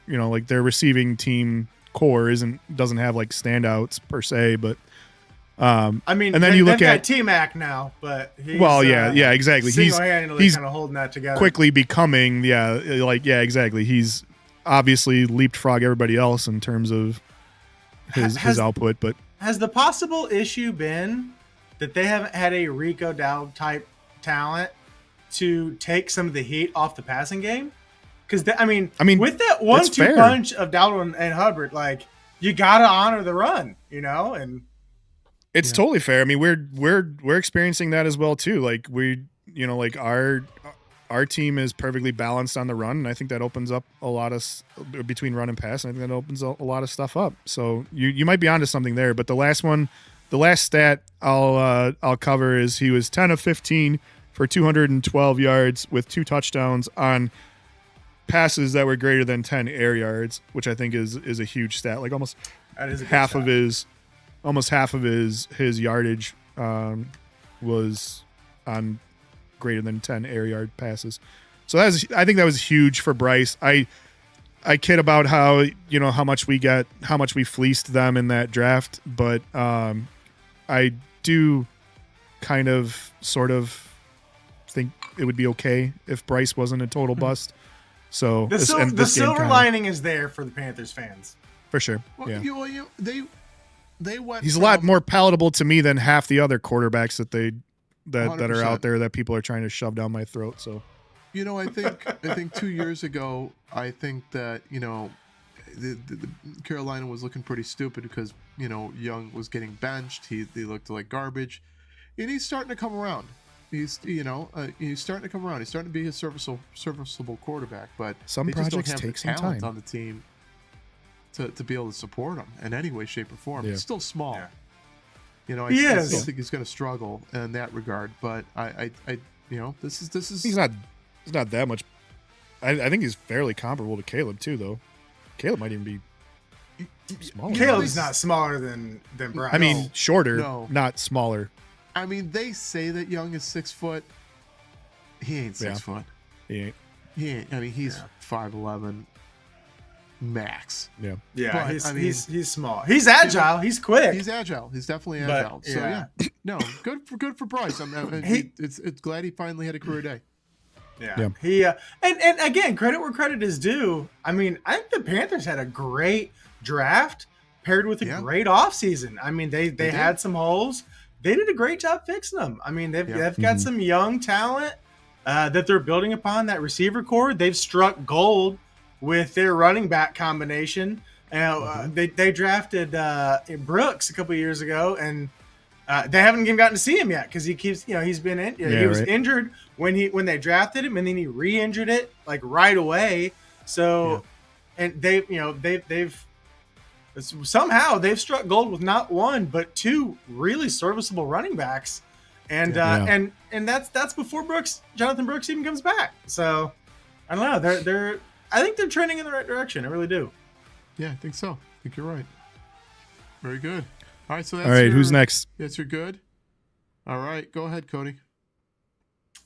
like their receiving team core doesn't have like standouts per se, but I mean, and then you look at T-Mac now, but he's, yeah, exactly. He's single-handedly kind of holding that together. quickly becoming, exactly. He's obviously leapfrog everybody else in terms of his output. But has the possible issue been that they haven't had a Rico Dowd type talent to take some of the heat off the passing game? Because I mean, with that 1-2 punch of Dowd and Hubbard, like you gotta honor the run, and. It's totally fair. I mean, we're experiencing that as well too. Like our team is perfectly balanced on the run, and I think that opens up a lot of between run and pass. And I think that opens a lot of stuff up. So you might be onto something there. But the last stat I'll cover is he was 10 of 15 for 212 yards with 2 touchdowns on passes that were greater than 10 air yards, which I think is a huge stat. Like almost half of his yardage was on greater than 10 air yard passes. So I think that was huge for Bryce. I kid about how much we fleeced them in that draft, but I do kind of sort of think it would be okay if Bryce wasn't a total bust. So the silver lining is there for the Panthers fans. For sure. Well, Yeah. They went. He's a lot more palatable to me than half the other quarterbacks that that are out 100%. there that people are trying to shove down my throat. So, I think 2 years ago, I think that the Carolina was looking pretty stupid because Young was getting benched. He looked like garbage, and he's starting to come around. He's starting to come around. He's starting to be a serviceable quarterback, but some they just don't projects have take the some talent time on the team to be able to support him in any way, shape, or form. Yeah. He's still small. Yeah. I still think he's going to struggle in that regard. But this is he's not that much. I think he's fairly comparable to Caleb too, though. Caleb might even be smaller. Caleb's not smaller than Bryce. I mean, shorter, No. not smaller. I mean, they say that Young is 6 foot. He ain't 6 foot. He ain't. He ain't. I mean, he's 5'11", max. Yeah. yeah, but, he's small. He's agile. He's quick. He's agile. He's definitely But, agile. So yeah. no, good for Bryce. It's glad he finally had a career day. Yeah. He and again, credit where credit is due. I mean, I think the Panthers had a great draft paired with a great offseason. I mean, they had some holes. They did a great job fixing them. I mean, they've got some young talent that they're building upon. That receiver core, they've struck gold with their running back combination. They drafted Brooks a couple of years ago, and they haven't even gotten to see him yet because he keeps, he's been in. He was injured when they drafted him, and then he re-injured it like right away. So, and they've somehow they've struck gold with not one but 2 really serviceable running backs, and that's before Jonathan Brooks even comes back. So I don't know. I think they're trending in the right direction. I really do. Yeah, I think so. I think you're right. Very good. All right, so that's All right, who's next? That's your good. All right, go ahead, Cody.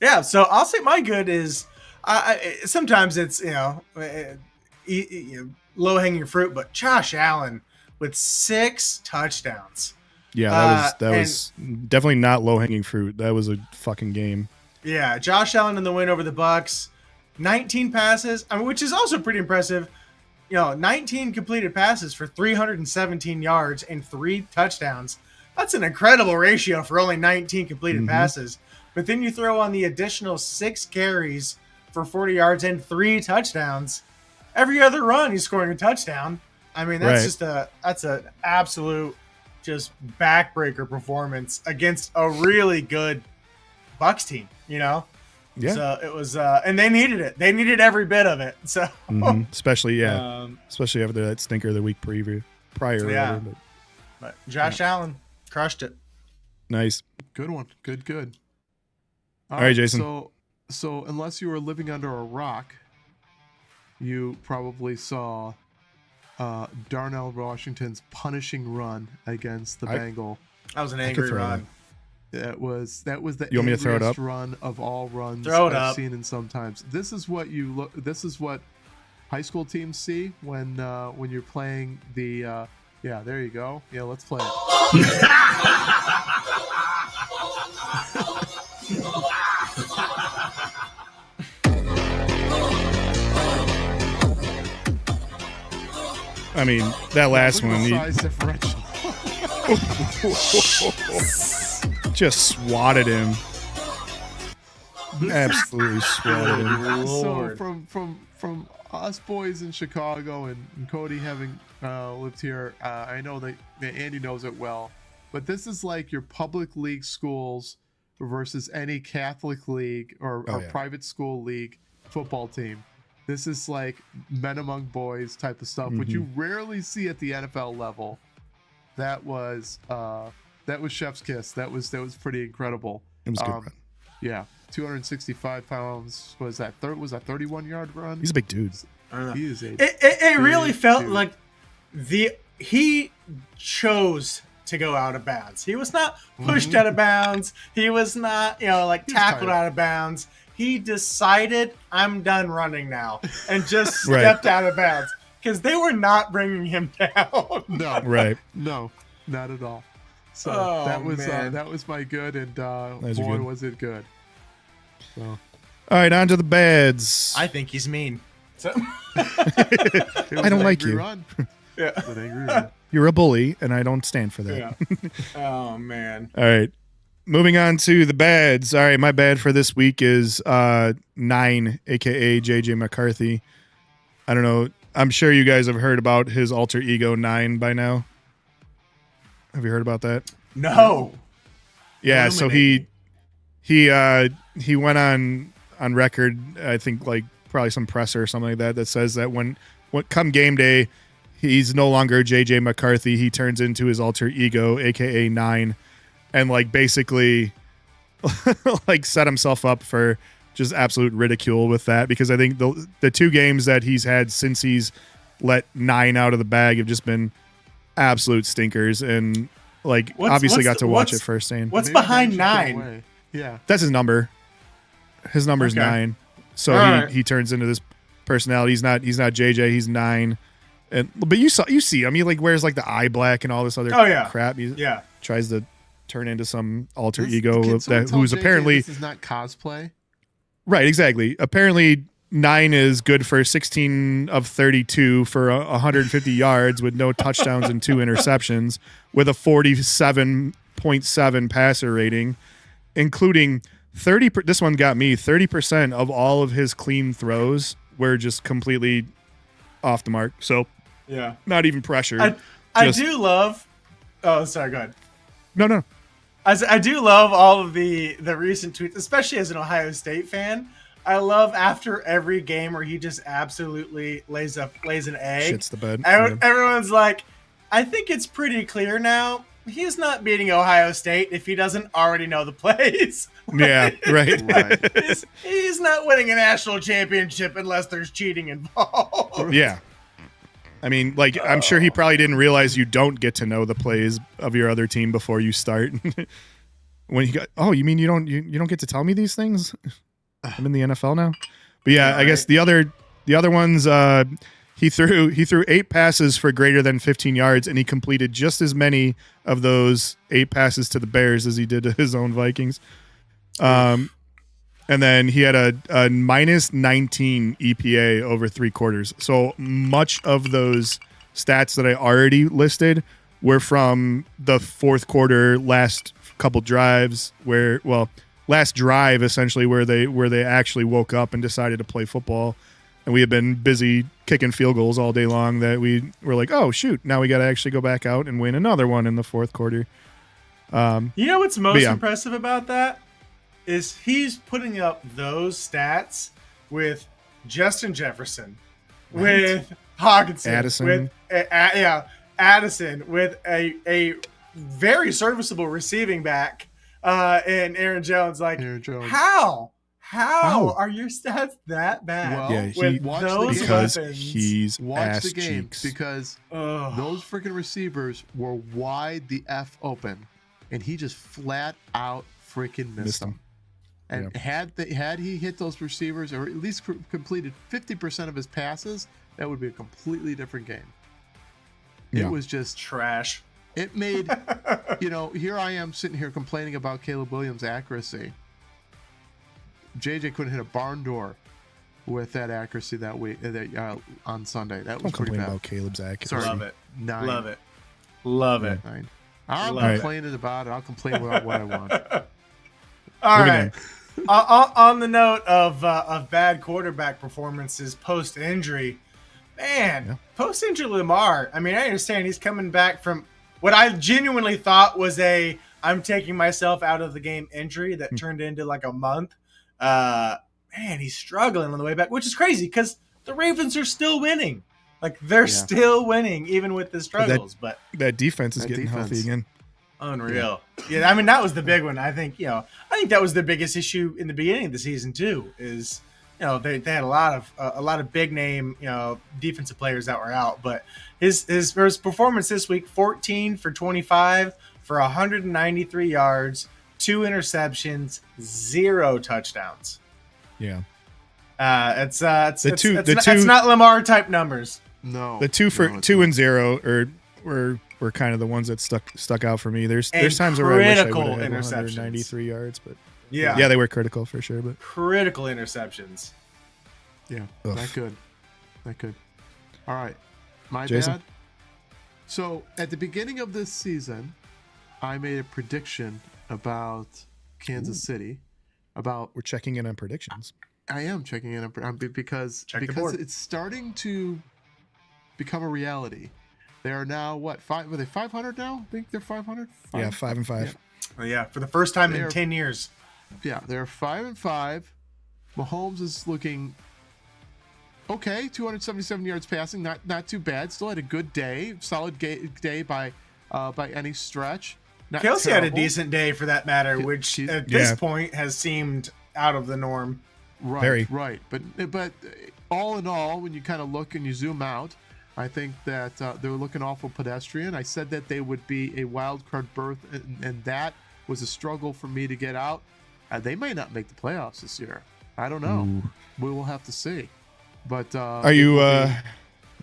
Yeah, so I'll say my good is Sometimes it's low hanging fruit, but Josh Allen with 6 touchdowns. Yeah, that was definitely not low hanging fruit. That was a fucking game. Yeah, Josh Allen in the win over the Bucks, 19 passes, which is also pretty impressive. 19 completed passes for 317 yards and 3 touchdowns. That's an incredible ratio for only 19 completed passes. But then you throw on the additional 6 carries for 40 yards and 3 touchdowns. Every other run, he's scoring a touchdown. I mean, that's that's an absolute just backbreaker performance against a really good Bucks team. Yeah. So it was, and they needed it. They needed every bit of it. So especially after that stinker the week prior. Yeah. But Josh Allen crushed it. Nice. Good one. Good. All right, Jason. So unless you were living under a rock, you probably saw Darnell Washington's punishing run against the Bengal. That was an angry run. That was the you want me to throw it up? Run of all runs I've seen in some times. This is what This is what high school teams see when you're playing the. Yeah, there you go. Yeah, let's play it. I mean, that last one. Size differential. Just swatted him. Absolutely swatted him. So from us boys in Chicago and Cody having lived here, I know that Andy knows it well, but this is like your public league schools versus any Catholic league or private school league football team. This is like men among boys type of stuff, which you rarely see at the NFL level. That was chef's kiss. That was pretty incredible. It was a good run. Yeah, 265 pounds. Was that 31-yard run? He's a big dude. He is a. It really felt like he chose to go out of bounds. He was not pushed out of bounds. He was not tackled out of bounds. He decided, I'm done running now, and just stepped out of bounds because they were not bringing him down. No, right? No, not at all. So man. That was my good, and boy, good. Was it good. So. All right, on to the bads. I think he's mean. So. I don't like you. Run. Yeah. It was an angry run. You're a bully, and I don't stand for that. Yeah. Oh man. All right. Moving on to the bads. All right, my bad for this week is 9, aka JJ McCarthy. I don't know. I'm sure you guys have heard about his alter ego 9 by now. Have you heard about that? No. Yeah, so he went on record, I think like probably some presser or something like that says that when come game day, he's no longer JJ McCarthy. He turns into his alter ego, aka 9. And like basically like set himself up for just absolute ridicule with that, because I think the 2 games that he's had since he's let 9 out of the bag have just been absolute stinkers, and like obviously got to watch it firsthand. What's behind 9? Yeah, that's his number. His number's 9. So he turns into this personality. He's not JJ. He's 9. But you see him. He like wears like the eye black and all this other crap. He tries to turn into some alter ego who's JJ apparently this is not cosplay. Right, exactly. Apparently 9 is good for 16 of 32 for 150 yards with no touchdowns and 2 interceptions with a 47.7 passer rating, including 30. This one got me 30% of all of his clean throws were just completely off the mark. So not even pressured. I do love. Oh, sorry. Go ahead. No. I do love all of the recent tweets, especially as an Ohio State fan. I love after every game where he just absolutely lays an egg. Shits the bed. Everyone's like, I think it's pretty clear now. He's not beating Ohio State if he doesn't already know the plays. Yeah, right. He's not winning a national championship unless there's cheating involved. Yeah. I mean, like, I'm sure he probably didn't realize you don't get to know the plays of your other team before you start. When you mean you don't get to tell me these things? I'm in the NFL now. But yeah, Yeah, I guess right. the other ones, he threw 8 passes for greater than 15 yards, and he completed just as many of those 8 passes to the Bears as he did to his own Vikings. And then he had a minus 19 EPA over 3 quarters. So much of those stats that I already listed were from the fourth quarter, last couple drives last drive essentially where they actually woke up and decided to play football. And we had been busy kicking field goals all day long that we were like, oh shoot, now we got to actually go back out and win another one in the fourth quarter. You know what's most impressive about that is he's putting up those stats with Justin Jefferson, with Hawkinson, Addison. with Addison, with a very serviceable receiving back, and Aaron Jones. Like, Aaron Jones. How are your stats that bad? Well, Yeah, with those because weapons? he's Watch ass the game cheeks. because those freaking receivers were wide the F open, and he just flat out freaking missed them. And had he hit those receivers, or at least completed 50% of his passes, that would be a completely different game. It was just trash. It made, here I am sitting here complaining about Caleb Williams' accuracy. JJ couldn't hit a barn door with that accuracy that week on Sunday. That was pretty bad. About Caleb's accuracy. Sorry. Love it. 9. Love it. 9. I'm Love complaining about it. I'll complain about what I want. All right. On the note of bad quarterback performances post injury, post injury Lamar. I mean, I understand he's coming back from what I genuinely thought was I'm taking myself out of the game injury that turned into like a month. He's struggling on the way back, which is crazy because the Ravens are still winning. Like they're still winning even with the struggles. But that defense is getting healthy again. Unreal. Yeah, I mean that was the big one. I think that was the biggest issue in the beginning of the season too. Is they had a lot of big name defensive players that were out, but his performance this week: 14 for 25 for 193 yards, 2 interceptions, 0 touchdowns. Yeah. It's two not Lamar type numbers. No. The 2 and 0 were kind of the ones that stuck out for me. There's times where I wish I would have had 193 yards, but yeah, they were critical for sure. But critical interceptions. Yeah, not good. All right, my Jason? bad. So at the beginning of this season, I made a prediction about Kansas City. We're checking in on predictions. I am checking in on because it's starting to become a reality. They are now what? Were they 500 now? I think they're 500. 5-5. Yeah. Oh, yeah, for the first time in 10 years. Yeah, they're 5-5. Mahomes is looking okay. 277 yards passing, not too bad. Still had a good day, solid day by any stretch. Not Kelsey terrible. had a decent day for that matter, which at this point has seemed out of the norm. Right, right. But all in all, when you kind of look and you zoom out, I think that they're looking awful pedestrian. I said that they would be a wild card berth, and that was a struggle for me to get out. They may not make the playoffs this year. I don't know. Ooh. We will have to see. But are you?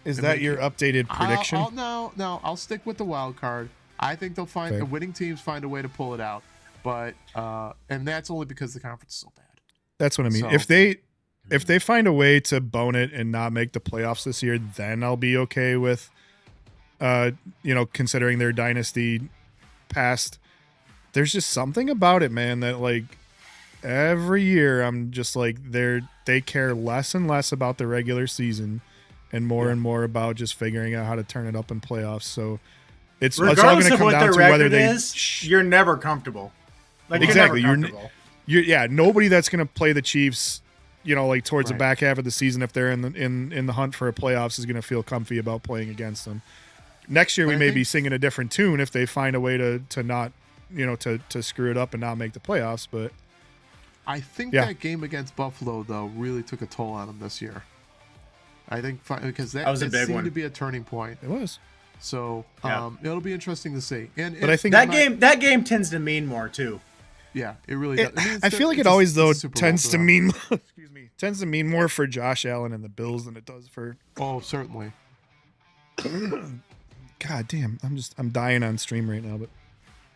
Is that your updated prediction? No. I'll stick with the wild card. I think they'll find the winning teams find a way to pull it out. But and that's only because the conference is so bad. That's what I mean. So, if they find a way to bone it and not make the playoffs this year, then I'll be okay with, considering their dynasty past. There's just something about it, man, that like every year I'm just like they care less and less about the regular season and more about just figuring out how to turn it up in playoffs. So it's all going to come down to whether you're never comfortable. Like exactly, you're never comfortable. Nobody that's going to play the Chiefs, towards the back half of the season, if they're in the hunt for a playoffs, is going to feel comfy about playing against them. Next year, we may be singing a different tune if they find a way to not, to screw it up and not make the playoffs. But I think that game against Buffalo, though, really took a toll on them this year. I think because that was a big seemed one. to be a turning point. It was. So it'll be interesting to see. But I think that game tends to mean more too. Yeah, it really does. I mean, I feel like it always though Super Bowl tends for to them. mean tends to mean more for Josh Allen and the Bills than it does for. Oh, certainly. God damn, I'm dying on stream right now, but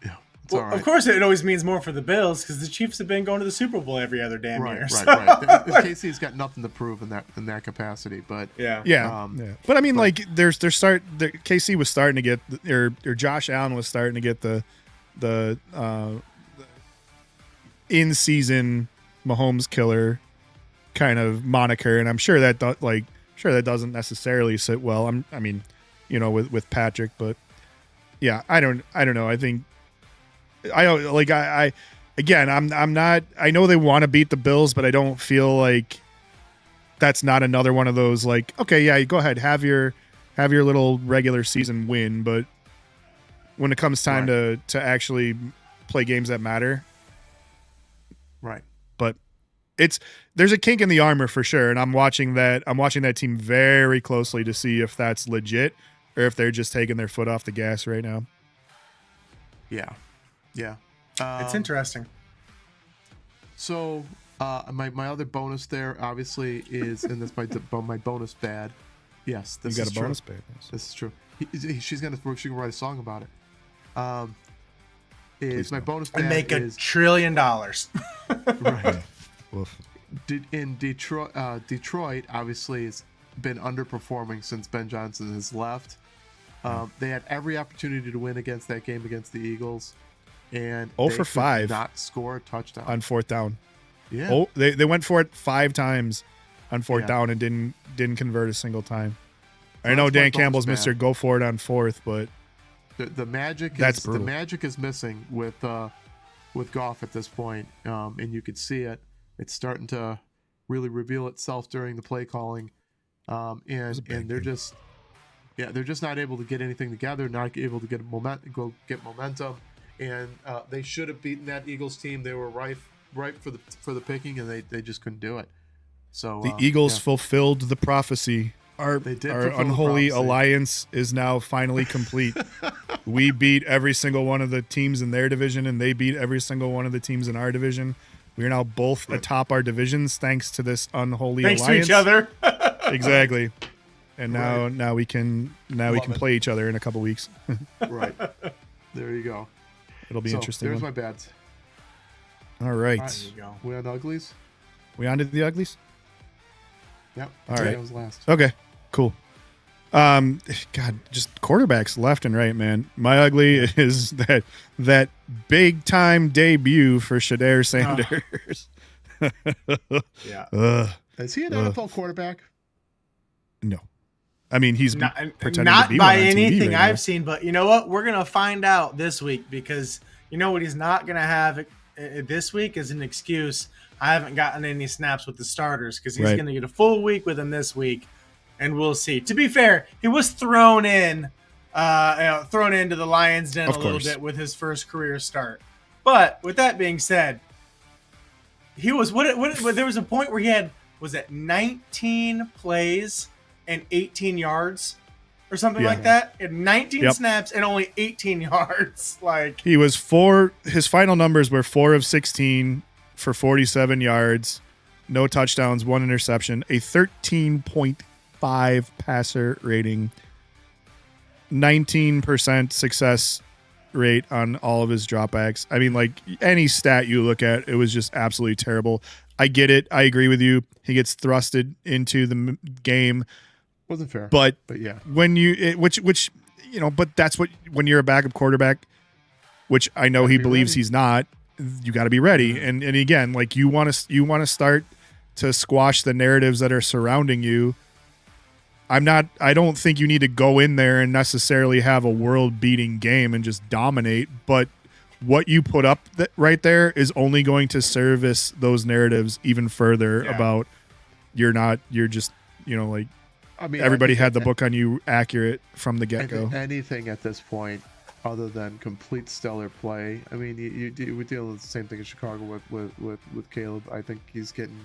Yeah, it's Well, all right. of course, it always means more for the Bills because the Chiefs have been going to the Super Bowl every other damn year. Right. so- KC's got nothing to prove in that capacity, but Yeah. yeah. But I mean, like, KC was starting to get, or Josh Allen was starting to get the in season Mahomes killer kind of moniker, and I'm sure that doesn't necessarily sit well. I mean, with Patrick, but yeah, I don't know. I think I'm not. I know they want to beat the Bills, but I don't feel like that's not another one of those like, okay, yeah, you go ahead, have your little regular season win, but when it comes time to actually play games that matter, right. but there's a kink in the armor for sure, and I'm watching that team very closely to see if that's legit or if they're just taking their foot off the gas right now. Yeah. It's interesting. So my other bonus there obviously is, and this my bonus bad. Yes, this You got is a bonus true. bad. This is true. She can write a song about it. Please My no. bonus bad And make $1 is trillion. right. Woof. In Detroit obviously has been underperforming since Ben Johnson has left. They had every opportunity to win against that game against the Eagles, and 0 they for could 5 not score a touchdown on fourth down. Yeah. Oh, they went for it 5 times on fourth Yeah. down and didn't convert a single time. So I know that's my Dan Campbell's bonus Mr. bad. Go for it on fourth, but The magic That's is the brutal. magic is missing with Goff at this point, and you could see it. It's starting to really reveal itself during the play calling, and they're just not able to get anything together, not able to get momentum, and they should have beaten that Eagles team. They were ripe for the picking, and they just couldn't do it. So the Eagles fulfilled the prophecy. Our They did our fulfill the unholy prophecy. alliance is now finally complete. We beat every single one of the teams in their division, and they beat every single one of the teams in our division. We are now both atop our divisions thanks to this unholy Thanks alliance. to each other. Exactly. And Right. now we can it. play each other in a couple weeks. right. There you go. It'll be So, interesting. There's one. my bads. All right. There you go. We on uglies? We on to the uglies? Yep. All right. That was last. Okay, cool. God, just quarterbacks left and right, man. My ugly is that big time debut for Shedeur Sanders. Yeah. Ugh, Is he an NFL quarterback? no, I mean he's Not, pretending not to be by one on TV anything right I've now. seen, but you know what? We're gonna find out this week because you know what he's not gonna have this week is an excuse. I haven't gotten any snaps with the starters because he's Right. gonna get a full week with them this week, and we'll see. To be fair, he was thrown into the Lions' den Of a little course. bit with his first career start. But with that being said, he was what there was a point where he had was it 19 plays and 18 yards or something Yeah. like that. He had 19 Yep. snaps and only 18 yards. Like He was his final numbers were 4 of 16 for 47 yards, no touchdowns, 1 interception, a 13.5 passer rating, 19% success rate on all of his dropbacks. I mean, like any stat you look at, it was just absolutely terrible. I get it. I agree with you. He gets thrusted into the game, Wasn't fair. but yeah. when which but that's what when you're a backup quarterback, which I know he be believes ready. he's not. You got to be ready, and again, like you want to start to squash the narratives that are surrounding you. I don't think you need to go in there and necessarily have a world-beating game and just dominate, but what you put up right there is only going to service those narratives even further Yeah. about you're just like I mean, everybody I think had the book on you accurate from the I get-go. think anything at this point other than complete stellar play. I mean, we deal with the same thing in Chicago with Caleb. I think he's getting,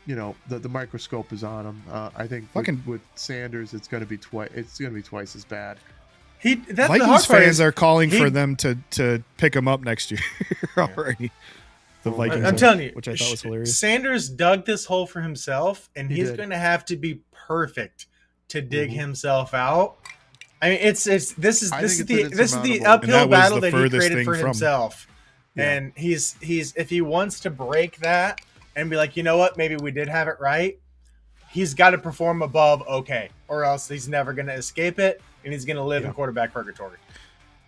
the microscope is on him. I think Fucking- with Sanders, it's going to be twice as bad. That's the hard Vikings part fans is are calling for he- them to pick him up next year already. The Vikings, I'm telling you, which I thought was hilarious. Sanders dug this hole for himself, and He he's did. going to have to be perfect to dig himself out. I mean, this is the insurmountable. uphill And that was battle the that he furthest created thing for from. himself. Yeah. And he's if he wants to break that and be like, you know what, maybe we did have it right, he's got to perform above okay, or else he's never going to escape it, and he's going to live in quarterback purgatory.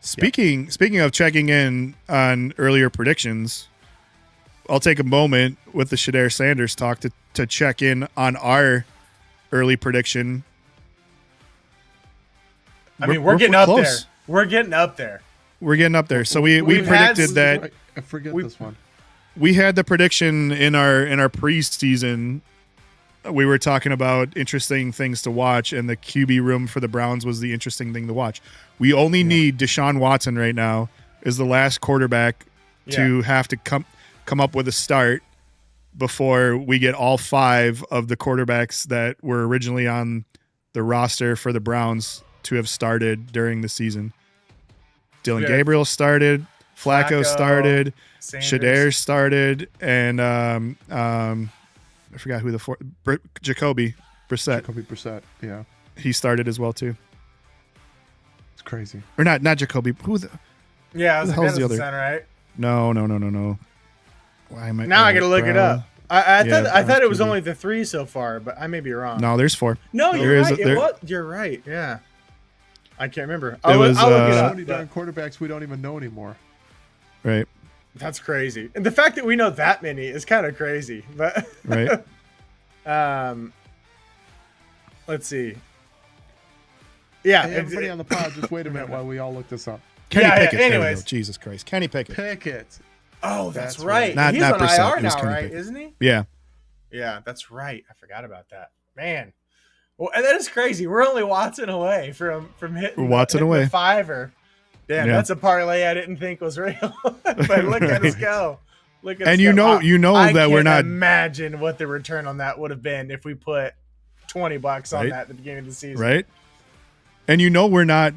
Speaking of checking in on earlier predictions, I'll take a moment with the Shedeur Sanders talk to check in on our early prediction. I mean, we're getting up there. close. We're getting up there. We're getting up there. So we We've had predicted that I forget We- this one. we had the prediction in our preseason. We were talking about interesting things to watch, and the QB room for the Browns was the interesting thing to watch. We only need Deshaun Watson right now is the last quarterback to have to come up with a start before we get all 5 of the quarterbacks that were originally on the roster for the Browns to have started during the season. Dylan Yeah. Gabriel started, Flacco started, Sanders. Shedeur started, and I forgot who the Jacoby Brissett. Jacoby Brissett. Yeah, He started as well too, it's crazy. or not Jacoby. Who the? Yeah, I was Who the like, hell's the that doesn't other? sound right. No. Why am I? Now I got to look it Brown. up. I Yeah, thought it was QB. only the 3 so far, but I may be wrong. No, there's 4. No, There you're is right. a- there- You're right. Yeah, I can't remember. It I'll was, look it So up. many darn quarterbacks we don't even know anymore. Right, That's crazy, and the fact that we know that many is kind of crazy. But right. let's see. Yeah, Hey, everybody on the pod, just wait a minute while we all look this up. Kenny Yeah, Pickett. There we anyways. go. Jesus Christ, Kenny Pickett. Pickett. oh, that's That's right. right. Not- He's not on Brissett, IR it was now, Kenny right? Pickett. Isn't he? Yeah, Yeah, that's right. I forgot about that. Man. Well, and that is crazy. We're only Watson away from hitting, Watson hitting away. the 5-er. Damn, Yeah. that's a parlay I didn't think was real. But look at us go. Look at us and go. you know I that we're can't not imagine what the return on that would have been if we put $20 on Right. that at the beginning of the season. right. And we're not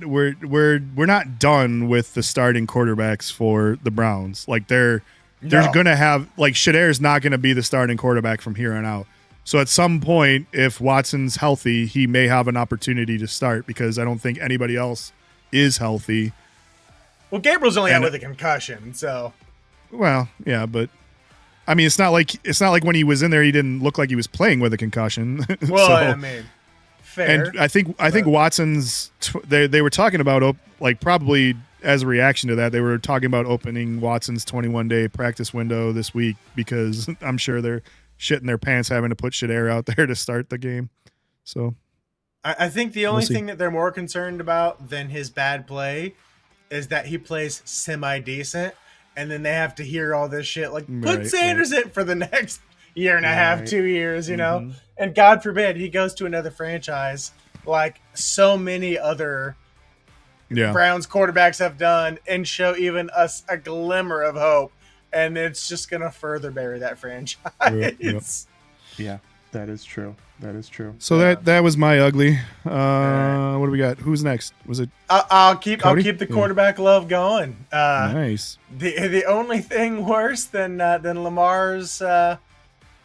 done with the starting quarterbacks for the Browns. Like they're No. gonna have like Shedeur's not gonna be the starting quarterback from here on out. So at some point, if Watson's healthy, he may have an opportunity to start because I don't think anybody else is healthy. Well, Gabriel's only out And- with a concussion, so Well, yeah, but I mean, it's not like when he was in there, he didn't look like he was playing with a concussion. well, So- I mean, fair. and I think Watson's. They were talking about like probably as a reaction to that, they were talking about opening Watson's 21-day practice window this week because I'm sure they're shitting their pants having to put Shedeur out there to start the game. So I think the only see. thing that they're more concerned about than his bad play is that he plays semi-decent, and then they have to hear all this shit like, put Right, Sanders in for the next year and a half, Right. 2 years, you know? Mhm. And God forbid he goes to another franchise like so many other yeah, Browns quarterbacks have done and show even us a glimmer of hope, and it's just going to further bury that franchise. Yep. Yeah, that is true. That is true. So that was my ugly. What do we got? Who's next? Was it I'll keep Cody? the Yeah. quarterback love going. nice? The only thing worse than Lamar's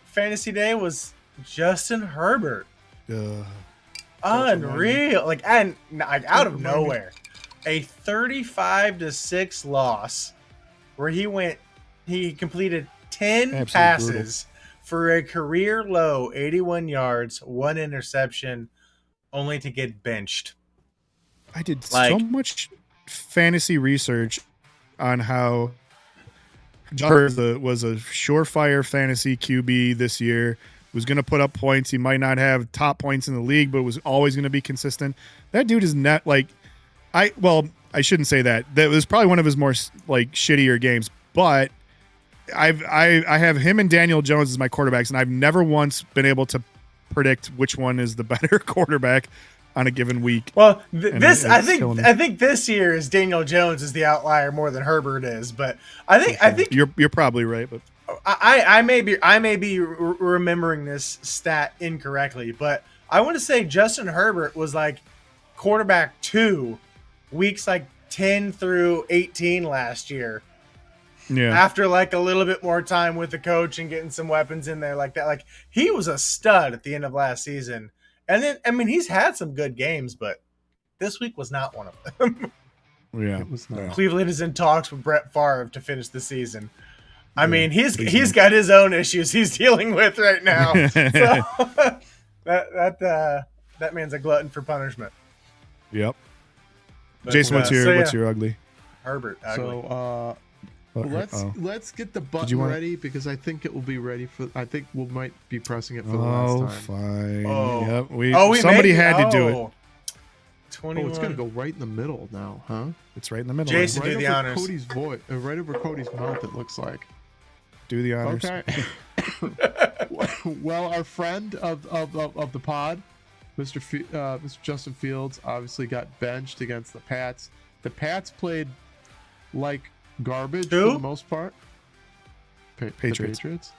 fantasy day was Justin Herbert. Unreal, like out of nowhere, a 35-6 loss where he completed 10 Absolutely passes for a career low 81 yards, 1 interception, only to get benched. I did so Like- much fantasy research on how Herbert was a surefire fantasy QB this year. Was going to put up points. He might not have top points in the league, but was always going to be consistent. That dude is not like I shouldn't say that. That was probably one of his more like shittier games, but I have him and Daniel Jones as my quarterbacks, and I've never once been able to predict which one is the better quarterback on a given week. Well, And this it's killing me. I think this year is Daniel Jones is the outlier more than Herbert is, but I think You're probably right, but I may be remembering this stat incorrectly, but I want to say Justin Herbert was like quarterback 2 weeks like 10 through 18 last year. Yeah. After like a little bit more time with the coach and getting some weapons in there like that. Like he was a stud at the end of last season. And then, I mean, he's had some good games, but this week was not one of them. Yeah. It was not. Cleveland is in talks with Brett Favre to finish the season. I mean, he's got his own issues he's dealing with right now. So that man's a glutton for punishment. Yep. But, Jason, what's your ugly? Herbert. Ugly. So let's get the button ready because I think it will be ready for. I think we might be pressing it for the last time. Fine. Oh. Yep. Somebody had to do it. 21. Oh, it's gonna go right in the middle now, huh? It's right in the middle. Jason, Right do the over honors. Cody's voice, right over Cody's mouth. It looks like. Do the honors. Okay. Well, our friend of the pod, Mr. Justin Fields, obviously got benched against the Pats. The Pats played like garbage for the most part. Patriots. The Patriots.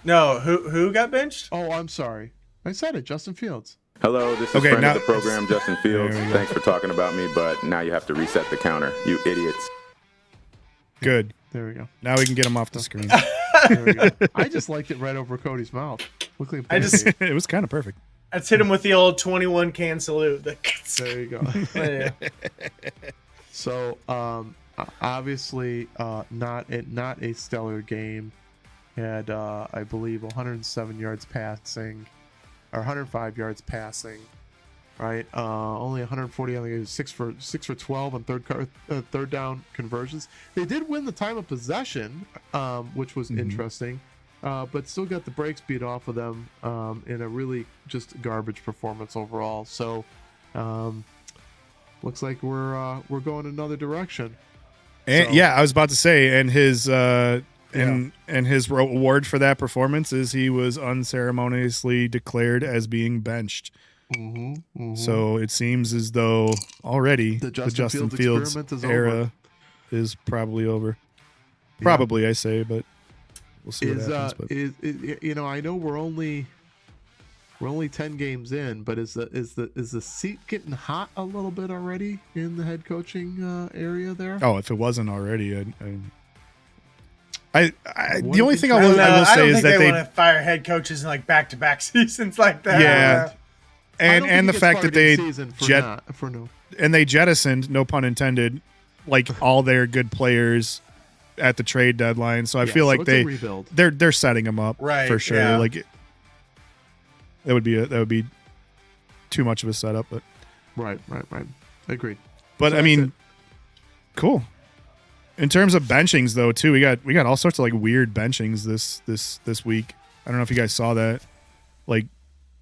No, who got benched? Oh, I'm sorry. I said it. Justin Fields. Hello, this is friend of the program, Justin Fields. Thanks for talking about me, but now you have to reset the counter, you idiots. Good. There we go. Now we can get him off the screen. There we go. I just liked it right over Cody's mouth. Looked like It was kind of perfect. Let's hit him with the old 21 can salute. There you go. Yeah. So, obviously, not a stellar game. Had I believe 107 yards passing, or 105 yards passing. Right, only 140. I think it was 6 for 12 on third down conversions. They did win the time of possession, which was interesting, but still got the brakes beat off of them in a really just garbage performance overall. So, looks like we're going another direction. And So- yeah, I was about to say, and his and his reward for that performance is he was unceremoniously declared as being benched. So it seems as though already the Justin Fields experiment is era over. is probably over. Probably, I say, but we'll see what happens. But I know we're only 10 games in, but is the seat getting hot a little bit already in the head coaching area there? oh, if it wasn't already, the What only if thing it's- I will I say don't is think that they they want to fire head coaches in like back-to-back seasons like that. Yeah. and the fact that they they jettisoned, no pun intended, like all their good players at the trade deadline. So I feel like it's a rebuild. they're setting them up Right, for sure. yeah. Like that would be too much of a setup, but Right. Agreed. but So I that's mean, it. cool. In terms of benchings though, too, we got all sorts of like weird benchings this week. I don't know if you guys saw that. Like,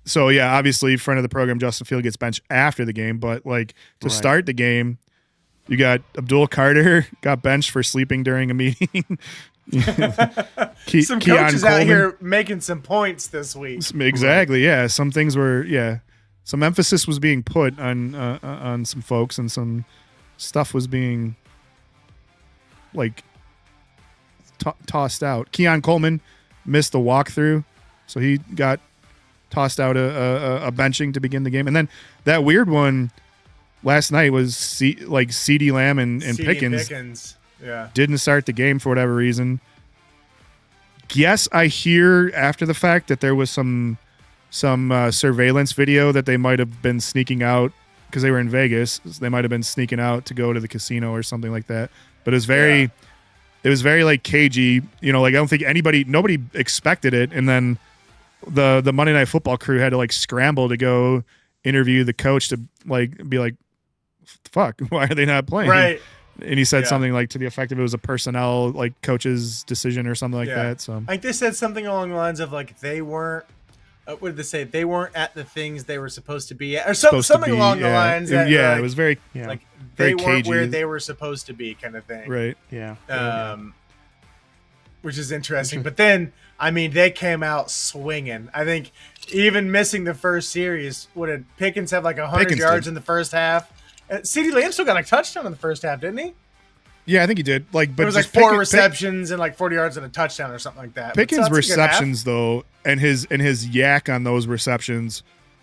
so yeah, obviously, friend of the program, Justin Field gets benched after the game, but like to Right. start the game, you got Abdul Carter got benched for sleeping during a meeting. Some coaches out here making some points this week. Exactly. Yeah. Some things were. Yeah. Some emphasis was being put on some folks, and some stuff was being like tossed out. Keon Coleman missed the walkthrough, so he got tossed out a benching to begin the game, and then that weird one last night was CeeDee Lamb and Pickens. Yeah. Didn't start the game for whatever reason. Yes, I hear after the fact that there was some surveillance video that they might have been sneaking out because they were in Vegas. So they might have been sneaking out to go to the casino or something like that. But it was very like cagey. You know, like I don't think nobody expected it. And then the Monday Night Football crew had to like scramble to go interview the coach to like be like, "Fuck, why are they not playing?" Right. And he said something like to the effect of it was a personnel like coach's decision or something like that. So like they said something along the lines of like they weren't. What did they say? They weren't at the things they were supposed to be at, or something along the lines. That, yeah, like, it was very like very they weren't cagey. where they were supposed to be, kind of thing. Right. Yeah. Which is interesting. But then, I mean, they came out swinging. I think even missing the first series, what did Pickens have like 100 yards in the first half? CeeDee Lamb still got a touchdown in the first half, didn't he? Yeah, I think he did. Like, but There was like just 4 receptions and like 40 yards and a touchdown or something like that. Pickens' But that's a good half. receptions though, and his yak on those receptions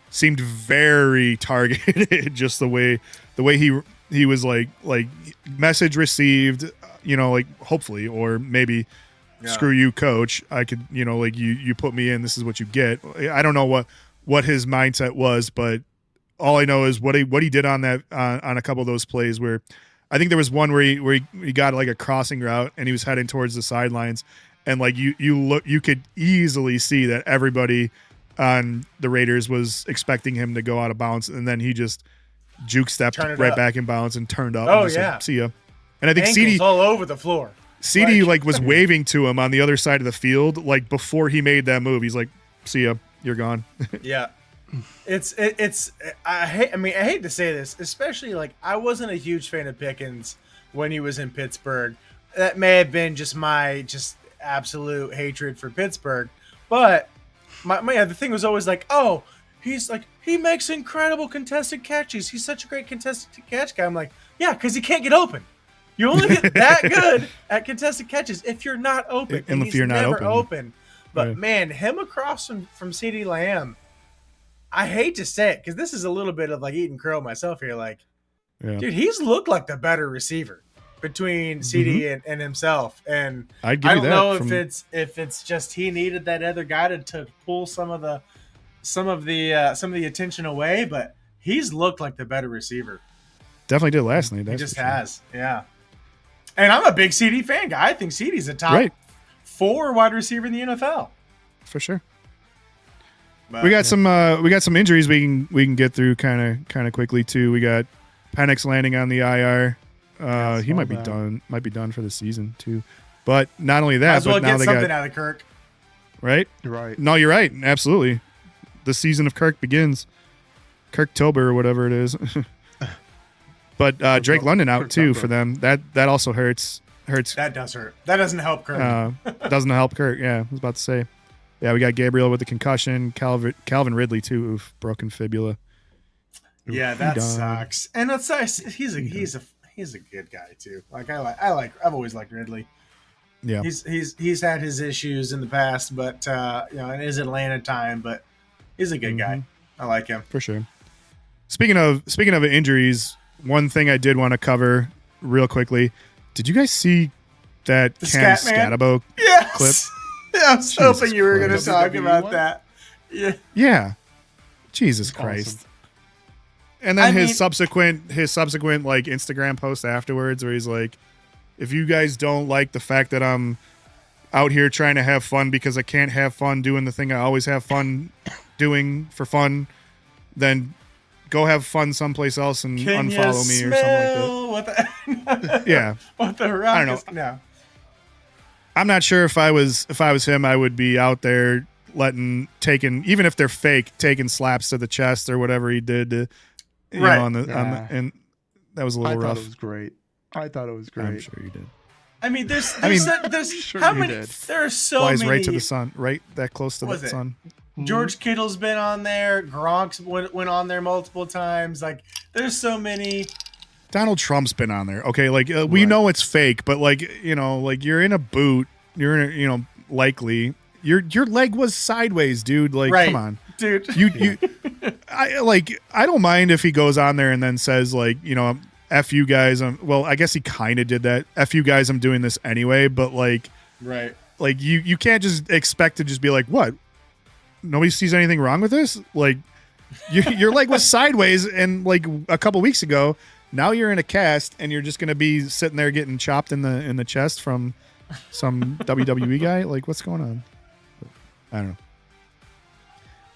seemed very targeted. Just the way he he was like message received, like hopefully, or maybe screw you, coach. I could, like you put me in. This is what you get. I don't know what his mindset was, but all I know is what he did on that on a couple of those plays where I think there was one where he got like a crossing route and he was heading towards the sidelines, and like you could easily see that everybody on the Raiders was expecting him to go out of bounds, and then he just juke stepped right back in bounds and turned up. Oh, and just yeah. like, see ya. And I think Ankles CD all over the floor. CD was waving to him on the other side of the field, like before he made that move. He's like, see ya, you're gone. Yeah. I hate to say this, especially like I wasn't a huge fan of Pickens when he was in Pittsburgh. That may have been just my absolute hatred for Pittsburgh, but the thing was always like, oh, he's like, he makes incredible contested catches. He's such a great contested catch guy. I'm like, yeah, because he can't get open. You only get that good at contested catches if you're not open. And if you're not never open. But right. man, him across from CeeDee Lamb, I hate to say it because this is a little bit of like eating crow myself here. Like, dude, he's looked like the better receiver between CD and himself. And I don't know if it's just he needed that other guy to pull some of the attention away, but he's looked like the better receiver. Definitely did last night. He just has, yeah. And I'm a big CD fan guy. I think CD's a top 4 wide receiver in the NFL for sure. But, we got some injuries we can get through kind of quickly too. We got Penix landing on the IR. He might be done for the season too. But not only that, but now get something out of Kirk. Right? You're right. No, you're right. Absolutely. The season of Kirk begins. Kirktober or whatever it is. But Drake London out too for them. That also hurts. That does hurt. That doesn't help Kirk. Doesn't help Kirk. Yeah, I was about to say. Yeah, we got Gabriel with the concussion. Calvin Ridley too, broken fibula. Yeah, that sucks. And that's nice. He's a good guy too. Like I've always liked Ridley. Yeah, he's had his issues in the past, but in his Atlanta time, but he's a good guy. I like him for sure. Speaking of injuries, one thing I did want to cover real quickly. Did you guys see that Cam Scatabo clip? Yeah, I was hoping you were going to talk about that. Yeah. Jesus Christ. Awesome. And then his subsequent like Instagram post afterwards where he's like, if you guys don't like the fact that I'm out here trying to have fun because I can't have fun doing the thing I always have fun doing for fun, then go have fun someplace else and unfollow me or something like that. Yeah. What the rock? I don't know. No. I'm not sure if I was him, I would be out there taking, even if they're fake, taking slaps to the chest or whatever he did to, on the and that was a little rough. I thought it was great. I'm sure you did. I mean, there's sure how many? Did. There are so Flies many. right to the sun, right that close to the sun. George Kittle's been on there. Gronk's went on there multiple times. Like, there's so many. Donald Trump's been on there. Okay, like we know it's fake, but like like you're in a boot. You're in a, your leg was sideways, dude. Like, come on, dude. I don't mind if he goes on there and then says like, F you guys. Well, I guess he kind of did that. F you guys. I'm doing this anyway. But like, like you can't just expect to just be like, what? Nobody sees anything wrong with this. Like, your leg was sideways, and like a couple weeks ago. Now you're in a cast, and you're just going to be sitting there getting chopped in the chest from some WWE guy. Like, what's going on? I don't know.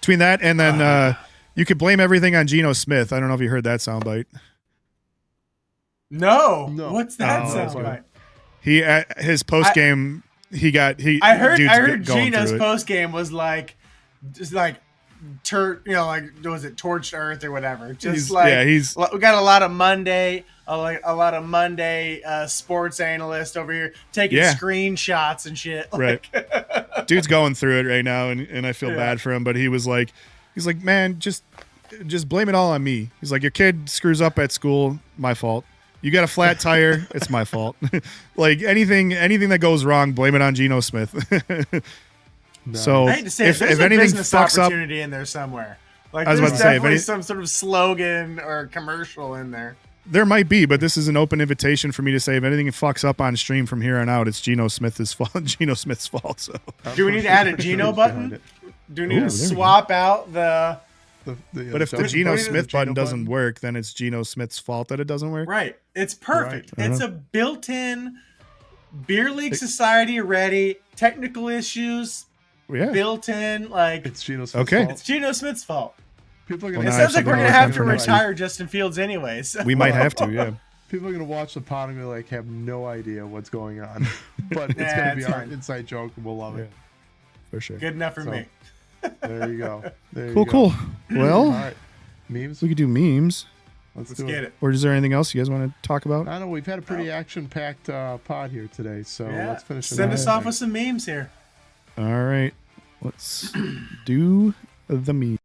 Between that and then you could blame everything on Geno Smith. I don't know if you heard that soundbite. No. What's that soundbite? He at his post game. I heard Geno's post game was like, just like. Was it Torched Earth or whatever? Just we got a lot of Monday sports analyst over here taking screenshots and shit. Right, dude's going through it right now, and I feel bad for him. But he's like, man, just blame it all on me. He's like, your kid screws up at school, my fault. You got a flat tire, it's my fault. Like anything that goes wrong, blame it on Geno Smith. No. So I hate to say if anything fucks opportunity in there somewhere. Like, I was about to say, definitely some sort of slogan or commercial in there. There might be, but this is an open invitation for me to say if anything fucks up on stream from here on out, it's Geno Smith's fault. Geno Smith's fault. So, do we need to add a Geno button? Do we need to swap out the? But if the Geno Smith button doesn't work, then it's Geno Smith's fault that it doesn't work. Right. It's perfect. Right. It's a built-in Beer League Society ready technical issues. Yeah. Built-in like it's Geno Smith's fault. It's Geno Smith's fault. People are It gonna sounds like we're gonna have to next retire Justin Fields anyways. We might have to. Yeah. People are gonna watch the pod and be like, have no idea what's going on, but it's gonna be our inside joke, and we'll love it for sure. Good enough for me. There you go. Cool. Well, all right. Memes. We could do memes. Let's get it. Or is there anything else you guys want to talk about? I know we've had a pretty action-packed pod here today, so let's finish. Send us off with some memes here. All right, let's do the meme.